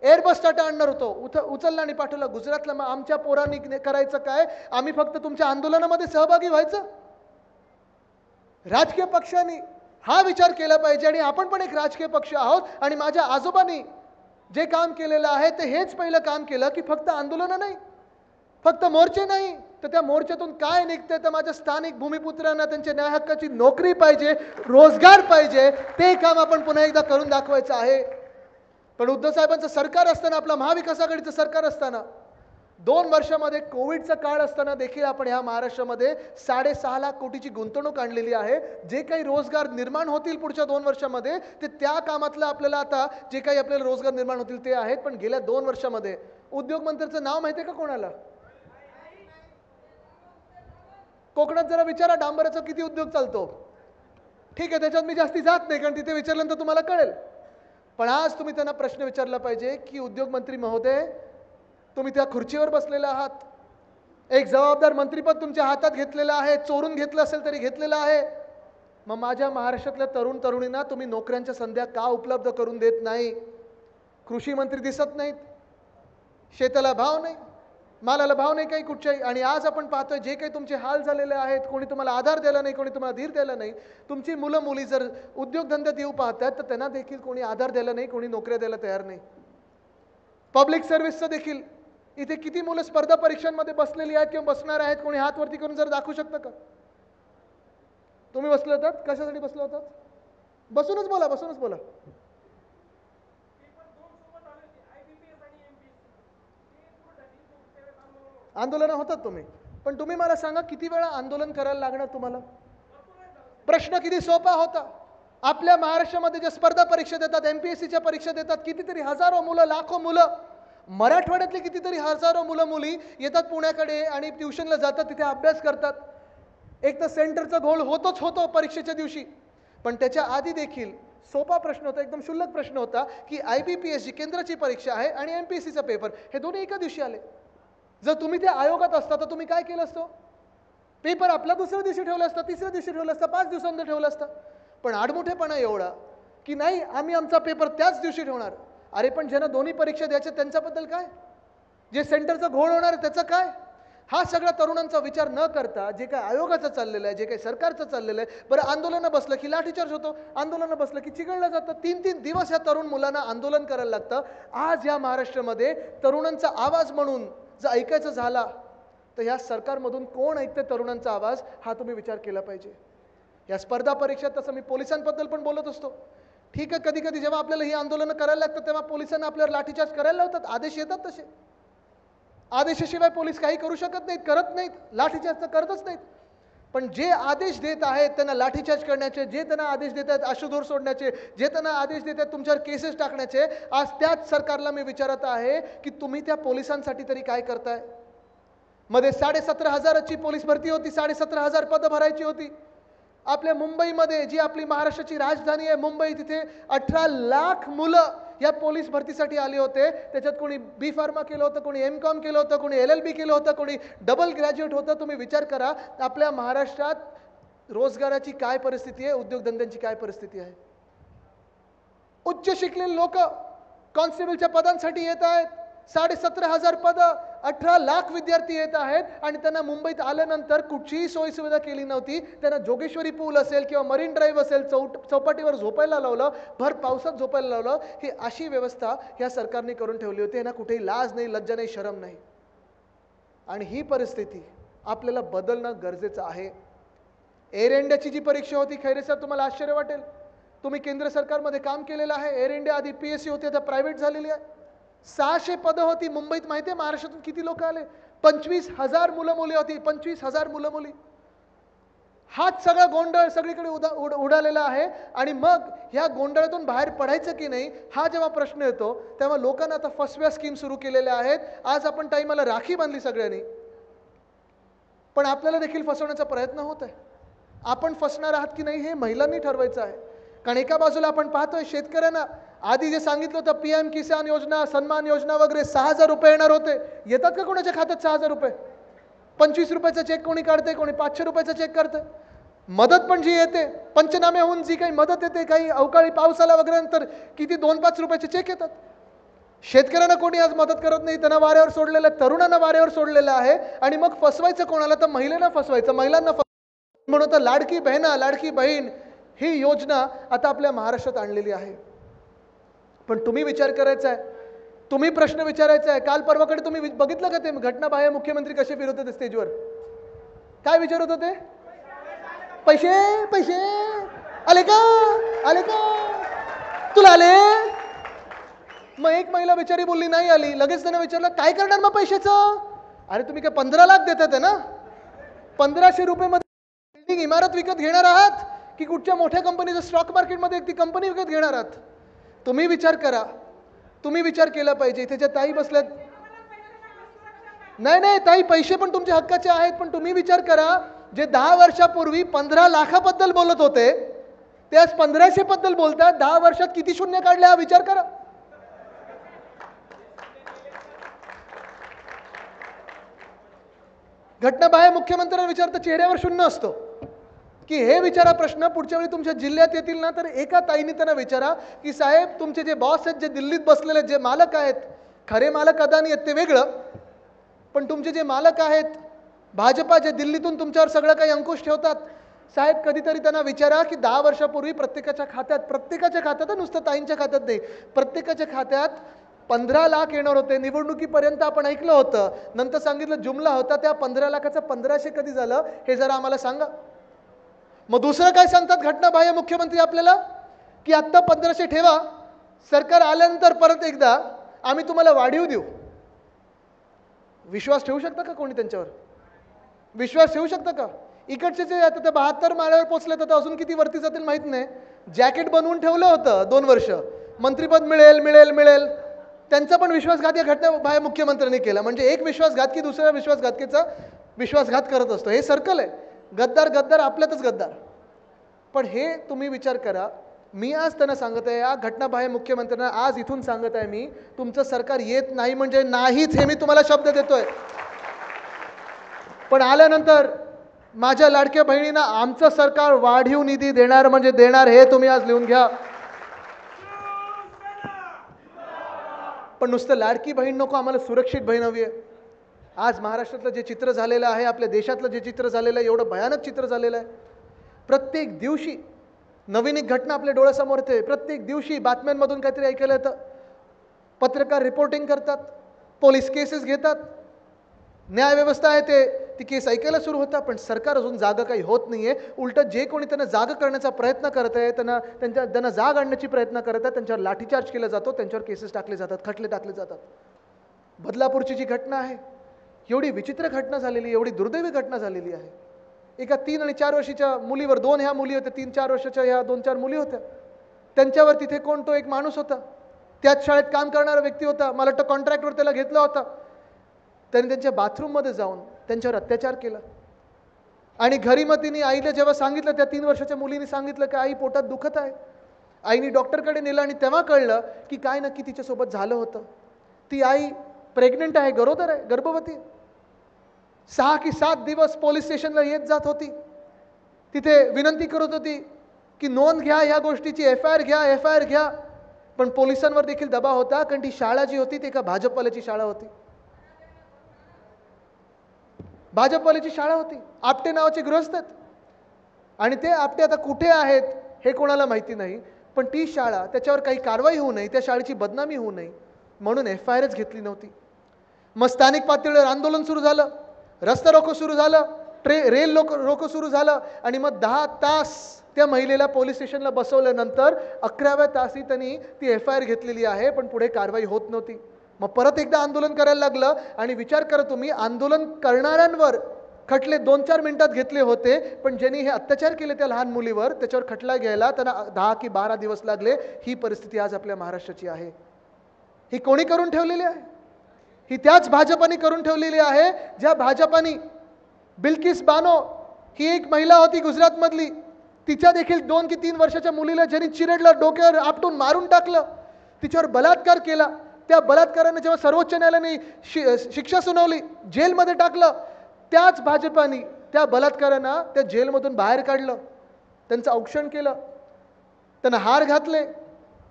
एअरबस टाटा आणणार होतो, उचलला आणि पाठवला गुजरातला. मग आमच्या पोरांनी करायचं काय? आम्ही फक्त तुमच्या आंदोलनामध्ये सहभागी व्हायचं? राजकीय पक्षांनी हा विचार केला पाहिजे. आणि आपण पण एक राजकीय पक्ष आहोत, आणि माझ्या आजोबांनी जे काम केलेलं आहे ते हेच पहिलं काम केलं की फक्त आंदोलन नाही, फक्त मोर्चे नाही, तर त्या मोर्चातून काय निघते तर माझ्या स्थानिक भूमिपुत्रांना त्यांच्या न्याय हक्काची नोकरी पाहिजे, रोजगार पाहिजे, ते काम आपण पुन्हा एकदा करून दाखवायचं आहे. पण उद्धव साहेबांचं सरकार असताना, आपलं महाविकास आघाडीचं सरकार असताना 2 वर्षामध्ये कोविडचा काळ असताना देखील आपण ह्या महाराष्ट्रामध्ये 6.5 लाख कोटीची गुंतवणूक आणलेली आहे. जे काही रोजगार निर्माण होतील पुढच्या 2 वर्षामध्ये ते त्या कामातलं आपल्याला आता जे काही आपल्याला रोजगार निर्माण होतील ते आहेत. पण गेल्या 2 वर्षामध्ये उद्योग मंत्र्याचं नाव माहिती आहे का कोणाला? कोकणात जरा विचारा डांबराचा किती उद्योग चालतो. ठीक आहे, त्याच्यात मी जास्ती जात नाही कारण तिथे विचारल्यानंतर तुम्हाला कळेल. पण आज तुम्ही त्यांना प्रश्न विचारला पाहिजे की उद्योग मंत्री महोदय, तुम्ही त्या खुर्चीवर बसलेला आहात, एक जबाबदार मंत्रीपद तुमच्या हातात घेतलेलं आहे, चोरून घेतलं असेल तरी घेतलेलं आहे. मग माझ्या महाराष्ट्रातल्या तरुण तरुणींना तुम्ही नोकऱ्यांच्या संध्या का उपलब्ध करून देत नाही? कृषी मंत्री दिसत नाहीत, शेताला भाव नाही, मालाला भाव नाही काही कुठच्याही. आणि आज आपण पाहतोय जे काही तुमचे हाल झालेले आहेत, कोणी तुम्हाला आधार द्यायला नाही, कोणी तुम्हाला धीर द्यायला नाही. तुमची मुलं मुली जर उद्योगधंद्यात येऊ पाहतात तर त्यांना देखील कोणी आधार द्यायला नाही, कोणी नोकऱ्या द्यायला तयार नाही. पब्लिक सर्व्हिसचं देखील इथे किती मुलं स्पर्धा परीक्षांमध्ये बसलेली आहेत किंवा बसणार आहेत, कोणी हात वरती करून जर दाखवू शकतं का? तुम्ही बसले होतात, कशासाठी बसले होतात? बसूनच बोला, बसूनच बोला. आंदोलन होतात तुम्ही, पण तुम्ही मला सांगा किती वेळा आंदोलन करायला लागणार तुम्हाला? प्रश्न किती सोपा होता. आपल्या महाराष्ट्रामध्ये जे स्पर्धा परीक्षा देतात, MPSCच्या परीक्षा देतात, कितीतरी हजारो मुलं, लाखो मुलं, मराठवाड्यातली कितीतरी हजारो मुलं मुली येतात पुण्याकडे आणि ट्युशनला जातात, तिथे अभ्यास करतात. एक तर सेंटरचा घोळ होतोच होतो परीक्षेच्या दिवशी, पण त्याच्या आधी देखील सोपा प्रश्न होता, एकदम क्षुल्लक प्रश्न होता की IBPS जी केंद्राची परीक्षा आहे आणि MPSCचा पेपर हे दोन्ही एका दिवशी आले. जर तुम्ही त्या आयोगात असता तर तुम्ही काय केलं असतं? पेपर आपला दुसऱ्या दिवशी ठेवला असता, तिसऱ्या दिवशी ठेवला असता, 5 दिवसांनी ठेवला असता. पण आडमुठेपणा एवढा की नाही, आम्ही आमचा पेपर त्याच दिवशी ठेवणार. अरे पण ज्यांना दोन्ही परीक्षा द्यायच्या त्यांच्याबद्दल काय? जे सेंटरचा घोळ होणार त्याचं काय? हा सगळा तरुणांचा विचार न करता जे काय आयोगाचं चाललेलं आहे, जे काही सरकारचं चाललेलं आहे. बरं, आंदोलनं बसलं की लाठीचार्ज होतो, आंदोलनं बसलं की चिघळलं जातं. 3-3 दिवस या तरुण मुलांना आंदोलन करायला लागतं. आज या महाराष्ट्रामध्ये तरुणांचा आवाज म्हणून जर ऐकायचं झाला तर या सरकारमधून कोण ऐकते तरुणांचा आवाज? हा तुम्ही विचार केला पाहिजे. या स्पर्धा परीक्षेत तसं मी पोलिसांबद्दल पण बोलत असतो. ठीक आहे, कधी कधी जेव्हा आपल्याला ही आंदोलनं करायला लागतात तेव्हा पोलिसांना आपल्यावर लाठीचार्ज करायला लावतात. आदेश येतात तसे, आदेशाशिवाय पोलीस काही करू शकत नाहीत, करत नाहीत, लाठीचार्ज तर करतच नाहीत. पण जे आदेश देत आहेत त्यांना लाठीचार्ज करण्याचे, जे त्यांना आदेश देत आहेत आशुधूर सोडण्याचे, जे त्यांना आदेश देत आहेत तुमच्यावर केसेस टाकण्याचे, आज त्याच सरकारला मी विचारत आहे की तुम्ही त्या पोलिसांसाठी तरी काय करताय? मध्ये 17,500ची पोलीस भरती होती, 17,500 पदं भरायची होती. आपल्या मुंबईमध्ये जी आपली महाराष्ट्राची राजधानी आहे मुंबई, तिथे 18 लाख मुलं या पोलीस भरतीसाठी आले होते. त्याच्यात कोणी B फार्मा केलं होतं, कोणी MCOM केलं होतं, कोणी LLB केलं होतं, कोणी डबल ग्रॅज्युएट होतं. तुम्ही विचार करा आपल्या महाराष्ट्रात रोजगाराची काय परिस्थिती आहे, उद्योगधंद्यांची काय परिस्थिती आहे. उच्च शिकलेले लोक कॉन्स्टेबलच्या पदांसाठी येत आहेत, 17,500 पदं, 18 लाख विद्यार्थी येत आहेत आणि त्यांना मुंबईत आल्यानंतर कुठचीही सोयीसुविधा केली नव्हती. त्यांना जोगेश्वरी पूल असेल किंवा मरीन ड्राईव्ह असेल, चौपाटीवर झोपायला लावलं, भर पावसात झोपायला लावलं. ही अशी व्यवस्था या सरकारने करून ठेवली होती. यांना कुठेही लाज नाही, लज्जा नाही, शरम नाही. आणि ही परिस्थिती आपल्याला बदलणं गरजेचं आहे. एअर इंडियाची जी परीक्षा होती, खैरे साहेब तुम्हाला आश्चर्य वाटेल, तुम्ही केंद्र सरकारमध्ये काम केलेलं आहे. एअर इंडिया आधी PSC होती, आता प्रायव्हेट झालेली आहे. 600 पदं होती मुंबईत. माहिती आहे महाराष्ट्रातून किती लोक आले? 25,000 मुलं मुली होती, 25,000 मुलं मुली. हाच सगळा गोंधळ सगळीकडे उडालेला आहे. आणि मग ह्या गोंधळातून बाहेर पडायचं की नाही हा जेव्हा प्रश्न येतो तेव्हा लोकांना आता फसव्या स्कीम सुरू केलेल्या आहेत. आज आपण टाईमाला राखी बांधली सगळ्यांनी, पण आपल्याला देखील फसवण्याचा प्रयत्न होत आहे. आपण फसणार आहात की नाही हे महिलांनी ठरवायचं आहे. कारण एका बाजूला आपण पाहतोय शेतकऱ्यांना आधी जे सांगितलं होतं PM किसान योजना, सन्मान योजना वगैरे 6,000 रुपये येणार होते. येतात का कोणाच्या खात्यात 6,000 रुपये? 25 रुपयाचा चेक कोणी काढते, कोणी 500 रुपयाचा चेक काढते. मदत पण जी येते, पंचनामे होऊन जी काही मदत येते, काही अवकाळी पाऊस आला वगैरे नंतर किती 2-5 रुपयाचे चेक येतात. शेतकऱ्यांना कोणी आज मदत करत नाही, त्यांना वाऱ्यावर सोडलेलं आहे, तरुणांना वाऱ्यावर सोडलेलं आहे. आणि मग फसवायचं कोणाला? तर महिलांना फसवायचं, महिलांना म्हणून तर लाडकी बहिणा, लाडकी बहीण ही योजना आता आपल्या महाराष्ट्रात आणलेली आहे. पण तुम्ही विचार करायचा आहे, तुम्ही प्रश्न विचारायचा आहे. काल परवाकडे तुम्ही बघितलं का ते घटनाबाह्य मुख्यमंत्री कसे फिरत होते स्टेजवर? काय विचारत होते? पैसे पैसे आले का, आले का, तुला आले? मग एक महिला बिचारी बोलली नाही आली. लगेच त्याने विचारलं काय करणार मग पैशाचं? अरे तुम्ही काय 15 लाख देतात आहे ना? 1500 रुपये मध्ये बिल्डिंग इमारत विकत घेणार आहात की कुठच्या मोठ्या कंपनीचं स्टॉक मार्केटमध्ये ती कंपनी विकत घेणार आहात? तुम्ही विचार करा. तुम्ही विचार केला पाहिजे. इथे ज्या ताई बसल्यात, नाही नाही ताई, पैसे पण तुमच्या हक्काचे आहेत, पण तुम्ही विचार करा, जे 10 वर्षापूर्वी 15 लाखाबद्दल बोलत होते ते आज 1500 बद्दल बोलतात. 10 वर्षात किती शून्य काढले हा विचार करा. घटनाबाह्य मुख्यमंत्र्यांना विचारता चेहऱ्यावर शून्य असतो की हे विचारा प्रश्न पुढच्या वेळी तुमच्या जिल्ह्यात येतील ना, तर एका ताईने त्यांना विचारा की साहेब, तुमचे जे बॉस आहेत, जे दिल्लीत बसलेले जे मालक आहेत, खरे मालक अदानी आहेत ते वेगळं, पण तुमचे जे मालक आहेत भाजपा, जे दिल्लीतून तुमच्यावर सगळं काही अंकुश ठेवतात, साहेब कधीतरी त्यांना विचारा की 10 वर्षापूर्वी प्रत्येकाच्या खात्यात, नुसतं ताईंच्या खात्यात नाही, प्रत्येकाच्या खात्यात 15 लाख येणार होते. निवडणुकीपर्यंत आपण ऐकलं होतं, नंतर सांगितलं जुमला होता. त्या 15 लाखाचं 1500 कधी झालं हे जरा आम्हाला सांगा. मग दुसरं काय सांगतात घटनाबाह्य मुख्यमंत्री आपल्याला की आत्ता 1500 ठेवा, सरकार आल्यानंतर परत एकदा आम्ही तुम्हाला वाढीव देऊ. विश्वास ठेवू शकता का कोणी त्यांच्यावर? विश्वास ठेवू शकता का? इकडचे जे आता ते 72 माळ्यावर पोहोचले तर अजून किती वरती जातील माहित नाही. जॅकेट बनवून ठेवलं होतं 2 वर्ष, मंत्रीपद मिळेल मिळेल मिळेल, त्यांचा पण विश्वासघात या घटनाबाह्य मुख्यमंत्र्यांनी केला. म्हणजे एक विश्वासघात की दुसऱ्या विश्वासघातकीचा विश्वासघात करत असतो. हे सर्कल आहे. गद्दार गद्दार आपल्यातच गद्दार. पण हे तुम्ही विचार करा. मी आज त्यांना सांगत आहे, या घटनाबाह्य मुख्यमंत्र्यांना आज इथून सांगत आहे मी, तुमचं सरकार येत नाही म्हणजे नाहीच, हे मी तुम्हाला शब्द देतोय. पण आल्यानंतर माझ्या लाडक्या बहिणींना आमचं सरकार वाढीव निधी देणार म्हणजे देणार, हे तुम्ही आज लिहून घ्या. पण नुसतं लाडकी बहीण नको, आम्हाला सुरक्षित बहीण हवी आहे. आज महाराष्ट्रातलं जे चित्र झालेलं आहे, आपल्या देशातलं जे चित्र झालेलं आहे, एवढं भयानक चित्र झालेलं आहे. प्रत्येक दिवशी नवीन एक घटना आपल्या डोळ्यासमोर येते. प्रत्येक दिवशी बातम्यांमधून काहीतरी ऐकायला येतं. पत्रकार रिपोर्टिंग करतात, पोलीस केसेस घेतात, न्यायव्यवस्था आहे ती केस ऐकायला सुरू होतात. पण सरकार अजून जागा काही होत नाहीये. उलट जे कोणी त्यांना जागा करण्याचा प्रयत्न करत आहे, त्यांना जाग आणण्याची प्रयत्न करत आहे, त्यांच्यावर लाठीचार्ज केला जातो, त्यांच्यावर केसेस टाकले जातात, खटले टाकले जातात. बदलापूरची जी घटना आहे, एवढी विचित्र घटना झालेली, एवढी दुर्दैवी घटना झालेली आहे. एका 3 आणि 4 वर्षाच्या मुलीवर, 2 ह्या मुली होत्या, 3-4 वर्षाच्या ह्या 2-4 मुली होत्या. त्यांच्यावर तिथे कोण तो एक माणूस होता, त्याच शाळेत काम करणारा व्यक्ती होता. मला वाटतं कॉन्ट्रॅक्टवर त्याला घेतला होता. त्याने त्यांच्या बाथरूममध्ये जाऊन त्यांच्यावर अत्याचार केला. आणि घरी मग तिने आईला जेव्हा सांगितलं, त्या 3 वर्षाच्या मुलीने सांगितलं की आई पोटात दुखत आहे. आईने डॉक्टरकडे नेलं आणि तेव्हा कळलं की काय नक्की तिच्यासोबत झालं होतं. ती आई प्रेग्नंट आहे, गरोदर आहे, गर्भवती. 6 की 7 दिवस पोलीस स्टेशनला येत जात होती. तिथे विनंती करत होती की नोंद घ्या ह्या गोष्टीची, FIR घ्या. पण पोलिसांवर देखील दबाव होता, कारण ती शाळा जी होती ती एका भाजपवाल्याची शाळा होती. भाजपवाल्याची शाळा होती. आपटे नावाचे गृहस्थ आहेत आणि ते आपटे आता कुठे आहेत हे कोणाला माहिती नाही. पण ती शाळा, त्याच्यावर काही कारवाई होऊ नये, त्या शाळेची बदनामी होऊ नये म्हणून FIRच घेतली नव्हती. मग स्थानिक पातळीवर आंदोलन सुरू झालं, रस्ता रोको सुरू झालं, रेल रोको सुरू झालं. आणि मग 10 तास त्या महिलेला पोलीस स्टेशनला बसवल्यानंतर 11व्या तासी त्यांनी ती FIR घेतलेली आहे, पण पुढे कारवाई होत नव्हती. मग परत एकदा आंदोलन करायला लागलं. आणि विचार करा तुम्ही, आंदोलन करणाऱ्यांवर खटले 2-4 मिनिटात घेतले होते, पण ज्यांनी हे अत्याचार केले त्या लहान मुलीवर, त्याच्यावर खटला घ्यायला त्यांना 10 की 12 दिवस लागले. ही परिस्थिती आज आपल्या महाराष्ट्राची आहे. ही कोणी करून ठेवलेली आहे? ही त्याच भाजपाने करून ठेवलेली आहे, ज्या भाजपाने बिल्किस बानो ही एक महिला होती गुजरातमधली, तिच्या देखील 2 की 3 वर्षाच्या मुलीला ज्यांनी चिरडलं, डोक्यावर आपटून मारून टाकलं, तिच्यावर बलात्कार केला. त्या बलात्काराने जेव्हा सर्वोच्च न्यायालयाने शिक्षा सुनावली, जेलमध्ये टाकलं, त्याच भाजपाने त्या बलात्कारांना त्या जेलमधून बाहेर काढलं, त्यांचं औक्षण केलं, त्यांना हार घातले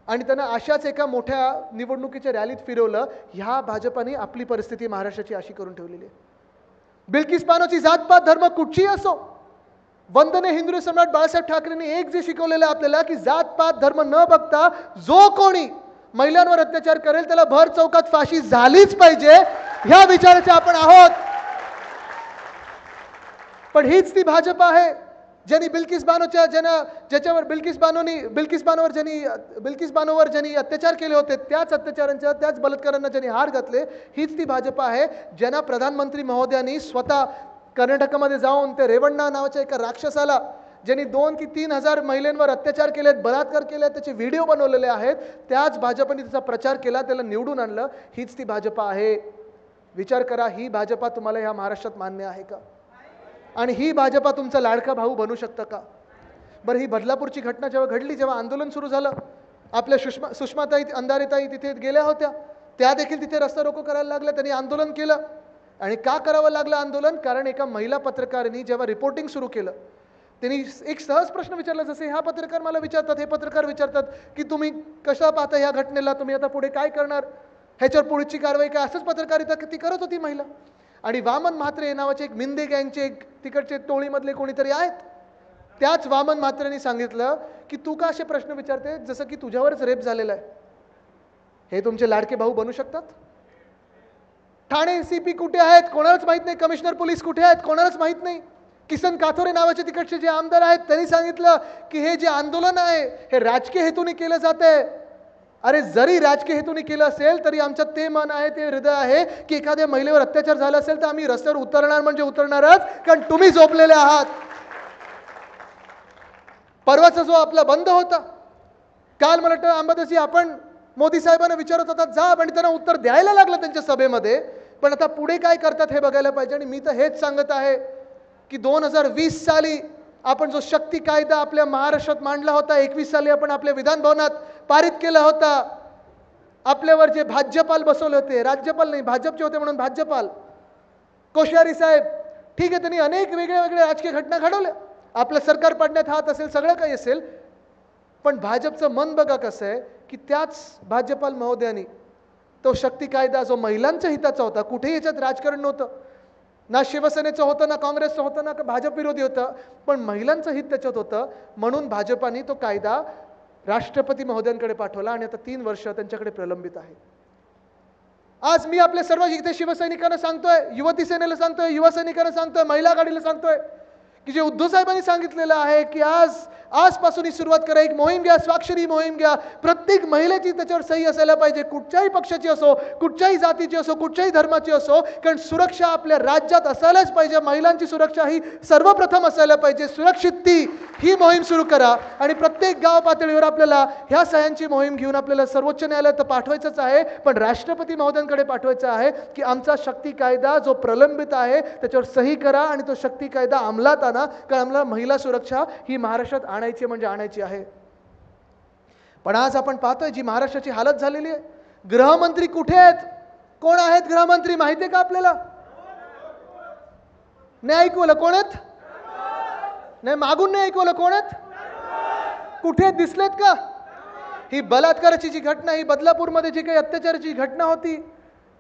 आणि त्यांना अशाच एका मोठ्या निवडणुकीच्या रॅलीत फिरवलं. ह्या भाजपाने आपली परिस्थिती महाराष्ट्राची अशी करून ठेवलेली आहे. बिल्किस बानोची जातपात धर्म कुठचीही असो, वंदनीय हिंदू सम्राट बाळासाहेब ठाकरेंनी एक जे शिकवलेलं आपल्याला की जातपात धर्म न बघता जो कोणी महिलांवर अत्याचार करेल त्याला भर चौकात फाशी झालीच पाहिजे, ह्या विचाराचे आपण आहोत. पण हीच ती भाजप आहे ज्यांनी बिल्किस बानोवर ज्यांनी अत्याचार केले होते, त्याच अत्याचारांच्या त्याच बलात्कारांना ज्यांनी हार घातले, हीच ती भाजप आहे ज्यांना प्रधानमंत्री महोदयांनी स्वतः कर्नाटकामध्ये जाऊन ते रेवण्णा नावाच्या एका राक्षसाला, ज्यांनी 2 की 3 हजार महिलांवर अत्याचार केलेत, बलात्कार केले, त्याचे व्हिडिओ बनवलेले आहेत, त्याच भाजपने त्याचा प्रचार केला, त्याला निवडून आणलं. हीच ती भाजप आहे. विचार करा, ही भाजपा तुम्हाला ह्या महाराष्ट्रात मान्य आहे का? आणि ही भाजपा तुमचा लाडका भाऊ बनू शकतं का? बरं, ही बदलापूरची घटना जेव्हा घडली, जेव्हा आंदोलन सुरू झालं, आपल्या सुषमाताई अंधारेताई तिथे गेल्या होत्या, त्या देखील तिथे रस्ता रोको करायला लागल्या. त्यांनी आंदोलन केलं. आणि का करावं लागलं आंदोलन? कारण एका महिला पत्रकारांनी जेव्हा रिपोर्टिंग सुरू केलं, त्यांनी एक सहज प्रश्न विचारला, जसे हा पत्रकार मला विचारतात, हे पत्रकार विचारतात की तुम्ही कशा पाहता ह्या घटनेला, तुम्ही आता पुढे काय करणार, ह्याच्यावर पुढची कारवाई काय, असंच पत्रकारिता ती करत होती महिला. आणि वामन म्हात्रे नावाचे एक मिंदे गँगचे एक तिकडचे टोळीमधले कोणीतरी आहेत, त्याच वामन म्हात्रेंनी सांगितलं की तू का असे प्रश्न विचारते जसं की तुझ्यावरच रेप झालेला आहे. हे तुमचे लाडके भाऊ बनू शकतात? ठाणे सीपी कुठे आहेत कोणालाच माहित नाही, कमिशनर पोलीस कुठे आहेत कोणालाच माहित नाही. किसन काथोरे नावाचे तिकडचे जे आमदार आहेत त्यांनी सांगितलं की हे जे आंदोलन आहे हे राजकीय हेतूने केलं जाते. अरे, जरी राजकीय हेतूने केलं असेल तरी आमच्यात ते मन आहे, ते हृदय आहे की एखाद्या महिलेवर अत्याचार झाला असेल तर आम्ही रस्त्यावर उतरणार म्हणजे उतरणारच, कारण तुम्ही झोपलेले आहात. परवाचा जो आपला बंद होता, काल मला वाटतं अंबादासी आपण मोदी साहेबांना विचारत होता जा, आणि त्यांना उत्तर द्यायला लागलं त्यांच्या सभेमध्ये. पण आता पुढे काय करतात हे बघायला पाहिजे. आणि मी तर हेच सांगत आहे की 2020 साली आपण जो शक्ती कायदा आपल्या महाराष्ट्रात मांडला होता, 21 साली आपण आपल्या विधान भवनात पारित केला होता, आपल्यावर जे भाज्यपाल बसवले होते, राज्यपाल नाही भाजपचे होते म्हणून भाज्यपाल, कोश्यारी साहेब, ठीक आहे, त्यांनी अनेक वेगळ्या वेगळ्या राजकीय घटना घडवल्या, आपलं सरकार पाडण्यात हात असेल, सगळं काही असेल, पण भाजपचं मन बघा कसं आहे की त्याच भाज्यपाल महोदयांनी तो शक्ती कायदा जो महिलांच्या हिताचा होता, कुठेही याच्यात राजकारण नव्हतं, ना शिवसेनेचं होतं, ना काँग्रेसचं होतं, ना भाजप विरोधी होतं, पण महिलांचं हित त्याच्यात होतं, म्हणून भाजपाने तो कायदा राष्ट्रपती महोदयांकडे पाठवला आणि आता 3 वर्ष त्यांच्याकडे प्रलंबित आहे. आज मी आपल्या सर्व इथे शिवसैनिकांना सांगतोय, युवती सेनेला सांगतोय, युवा सैनिकांना सांगतोय, महिला आघाडीला सांगतोय की जे उद्धव साहेबांनी सांगितलेलं आहे की आजपासून ही सुरुवात करा, एक मोहीम घ्या, स्वाक्षरी मोहीम घ्या, प्रत्येक महिलेची त्याच्यावर सही असायला पाहिजे, कुठच्याही पक्षाची असो, कुठच्याही जातीची असो, कुठच्याही धर्माची असो, कारण सुरक्षा आपल्या राज्यात असायलाच पाहिजे. महिलांची सुरक्षा ही सर्वप्रथम असायला पाहिजे. सुरक्षित ही मोहीम सुरू करा आणि प्रत्येक गाव पातळीवर आपल्याला ह्या सह्यांची मोहीम घेऊन आपल्याला सर्वोच्च न्यायालयात पाठवायचंच आहे, पण राष्ट्रपती महोदयांकडे पाठवायचं आहे की आमचा शक्ती कायदा जो प्रलंबित आहे त्याच्यावर सही करा आणि तो शक्ती कायदा अंमलात आणा, कारण आम्हाला महिला सुरक्षा ही महाराष्ट्रात आणायची म्हणजे आणायची आहे. पण आज आपण पाहतोय जी महाराष्ट्राची हालत झालेली आहे. गृहमंत्री कुठे आहेत? कोण आहेत गृहमंत्री माहिती आहे का आपल्याला? नाही ऐकवलं? कोण आहेत? नाही, मागून नाही ऐकवलं? कोण आहेत? कुठे दिसलेत का? ही बलात्काराची जी घटना, ही बदलापूरमध्ये जी काही अत्याचाराची घटना होती,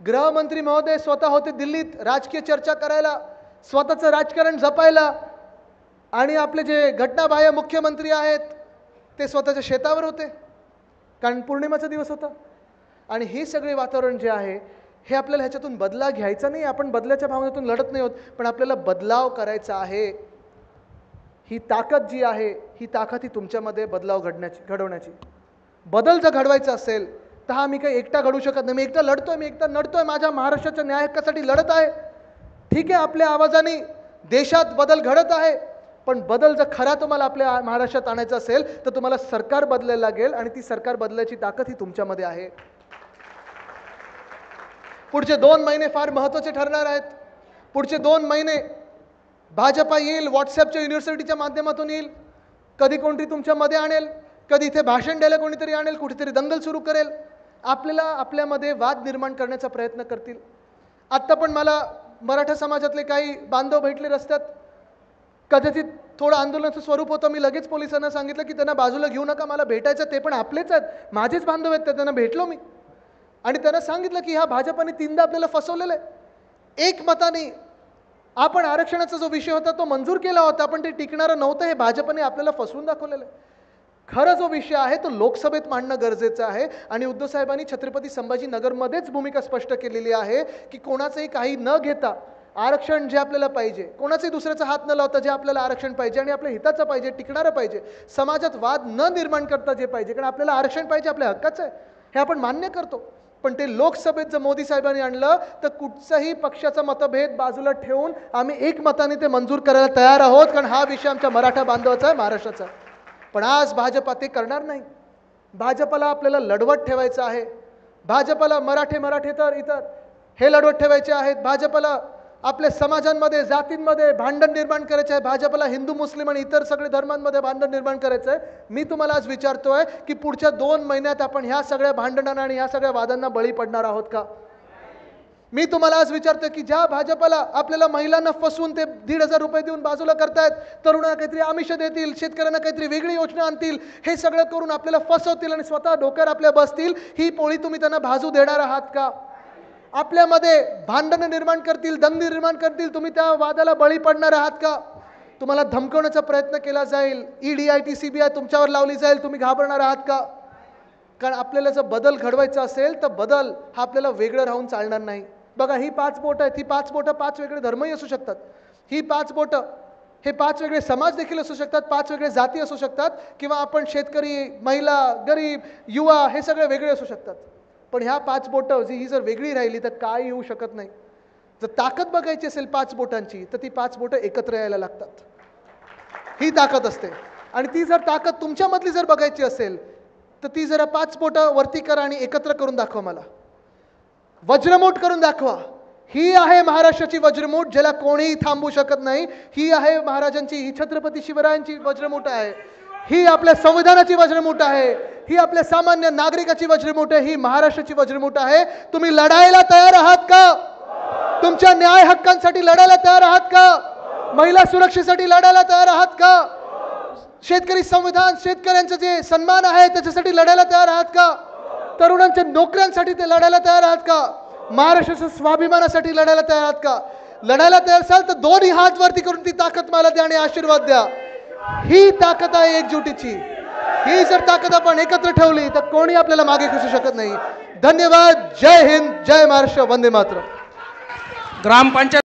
गृहमंत्री महोदय स्वतः होते दिल्लीत राजकीय चर्चा करायला, स्वतःचं राजकारण जपायला, आणि आपले जे घटनाबाह्य मुख्यमंत्री आहेत ते स्वतःच्या शेतावर होते, कारण पौर्णिमाचा दिवस होता. आणि हे सगळे वातावरण जे आहे हे आपल्याला ह्याच्यातून बदला घ्यायचा नाही. आपण बदलाच्या भावनेतून लढत नाही होत, पण आपल्याला बदलाव करायचा आहे. ही ताकद जी आहे, ही ताकद ही तुमच्यामध्ये बदलाव घडवण्याची. बदल जर घडवायचा असेल तर हा मी काही एकटा घडवू शकत नाही. मी एकटा नडतोय, माझ्या महाराष्ट्राच्या न्याय हक्कासाठी लढत आहे. ठीक आहे, आपल्या आवाजाने देशात बदल घडत आहे, पण बदल जर खरा तुम्हाला आपल्या महाराष्ट्रात आणायचा असेल तर तुम्हाला सरकार बदलायला लागेल, आणि ती सरकार बदलायची ताकद ही तुमच्यामध्ये आहे. पुढचे 2 महिने फार महत्त्वाचे ठरणार आहेत. पुढचे 2 महिने भाजपा येईल, व्हॉट्सअपच्या युनिव्हर्सिटीच्या माध्यमातून येईल, कधी कोणतरी तुमच्यामध्ये आणेल, कधी इथे भाषण द्यायला कोणीतरी आणेल, कुठेतरी दंगल सुरू करेल, आपल्यामध्ये वाद निर्माण करण्याचा प्रयत्न करतील. आत्ता पण मला मराठा समाजातले काही बांधव भेटले रस्त्यात. कदाचित थोडं आंदोलनाचं स्वरूप होतं, मी लगेच पोलिसांना सांगितलं की त्यांना बाजूला घेऊ नका, मला भेटायचं, ते पण आपलेच आहेत, माझेच बांधव आहेत, त्यांना भेटलो मी. आणि त्यांना सांगितलं की ह्या भाजपाने 3दा आपल्याला फसवलेलं आहे. एकमताने आपण आरक्षणाचा जो विषय होता तो मंजूर केला होता, पण ते टिकणारं नव्हतं, हे भाजपने आपल्याला फसवून दाखवलेलं आहे. खरं जो विषय आहे तो लोकसभेत मांडणं गरजेचं आहे. आणि उद्धव साहेबांनी छत्रपती संभाजीनगरमध्येच भूमिका स्पष्ट केलेली आहे की कोणाचंही काही न घेता आरक्षण जे आपल्याला पाहिजे, कोणाचाही दुसऱ्याचा हात न लावता जे आपल्याला आरक्षण पाहिजे आणि आपल्या हिताचं पाहिजे, टिकणारं पाहिजे, समाजात वाद न निर्माण करता जे पाहिजे, कारण आपल्याला आरक्षण पाहिजे, आपल्या हक्काचं आहे, हे आपण मान्य करतो. पण ते लोकसभेत जर मोदी साहेबांनी आणलं तर कुठचाही पक्षाचा मतभेद बाजूला ठेवून आम्ही एकमताने ते मंजूर करायला तयार आहोत, कारण हा विषय आमच्या मराठा बांधवाचा आहे, महाराष्ट्राचा. पण आज भाजपा ते करणार नाही. भाजपला आपल्याला लढवत ठेवायचं आहे. भाजपला मराठे तर इतर हे लढवत ठेवायचे आहेत. भाजपला आपल्या समाजांमध्ये, जातींमध्ये भांडण निर्माण करायचे आहे. भाजपला हिंदू, मुस्लिम आणि इतर सगळे धर्मांमध्ये भांडण निर्माण करायचं आहे. मी तुम्हाला आज विचारतोय की पुढच्या 2 महिन्यात आपण ह्या सगळ्या भांडणांना आणि ह्या सगळ्या वादांना बळी पडणार आहोत का? मी तुम्हाला आज विचारतोय की ज्या भाजपला आपल्याला महिलांना फसवून ते 1,500 रुपये देऊन बाजूला करतायत, तरुणांना काहीतरी आमिष देतील, शेतकऱ्यांना काहीतरी वेगळी योजना आणतील, हे सगळं करून आपल्याला फसवतील आणि स्वतः डोक्यावर आपल्या बसतील, ही पोळी तुम्ही त्यांना भाजू देणार आहात का? आपल्यामध्ये भांडण निर्माण करतील, दंग निर्माण करतील, तुम्ही त्या वादाला बळी पडणार आहात का? तुम्हाला धमकवण्याचा प्रयत्न केला जाईल, ईडी, IT, CBI तुमच्यावर लावली जाईल, तुम्ही घाबरणार आहात का? कारण आपल्याला जर बदल घडवायचा असेल तर बदल हा आपल्याला वेगळं राहून चालणार नाही. बघा, ही 5 बोटं आहेत, ही 5 बोटं 5 वेगळे धर्मही असू शकतात. ही 5 बोटं हे 5 वेगळे समाज देखील असू शकतात, 5 वेगळे जाती असू शकतात, किंवा आपण शेतकरी, महिला, गरीब, युवा हे सगळे वेगळे असू शकतात. पण ह्या 5 बोटं ही जर वेगळी राहिली तर काय येऊ शकत नाही. जर ताकद बघायची असेल 5 बोटांची तर ती 5 बोटं एकत्र यायला लागतात. ही ताकद असते. आणि ती जर ताकद तुमच्यामधली जर बघायची असेल तर ती जरा 5 बोटं वरती करा आणि एकत्र करून दाखवा, मला वज्रमूठ करून दाखवा. ही आहे महाराष्ट्राची वज्रमूठ, ज्याला कोणीही थांबवू शकत नाही. ही आहे महाराजांची, ही छत्रपती शिवरायांची वज्रमूठ आहे. ही आपल्या संविधानाची वज्रमूठ आहे. ही आपल्या सामान्य नागरिकाची वज्रमूठ आहे. ही महाराष्ट्राची वज्रमूठ आहे. तुम्ही लढायला तयार आहात का? तुमच्या न्याय हक्कांसाठी लढायला तयार आहात का? महिला सुरक्षेसाठी लढायला तयार आहात का? शेतकरी संविधान, शेतकऱ्यांचे जे सन्मान आहे त्याच्यासाठी लढायला तयार आहात का? तरुणांच्या नोकऱ्यांसाठी ते लढायला तयार आहात का? महाराष्ट्राच्या स्वाभिमानासाठी लढायला तयार आहात का? लढायला तयार असाल तर दोन्ही हात वरती करून ती ताकद मला द्या आणि आशीर्वाद द्या. ही ताकद आहे एकजुटीची. ही जर ताकद आपण एकत्र ठेवली तर कोणी आपल्याला मागे खेचू शकत नाही. धन्यवाद. जय हिंद, जय महाराष्ट्र, वंदे मातरम. ग्रामपंचायत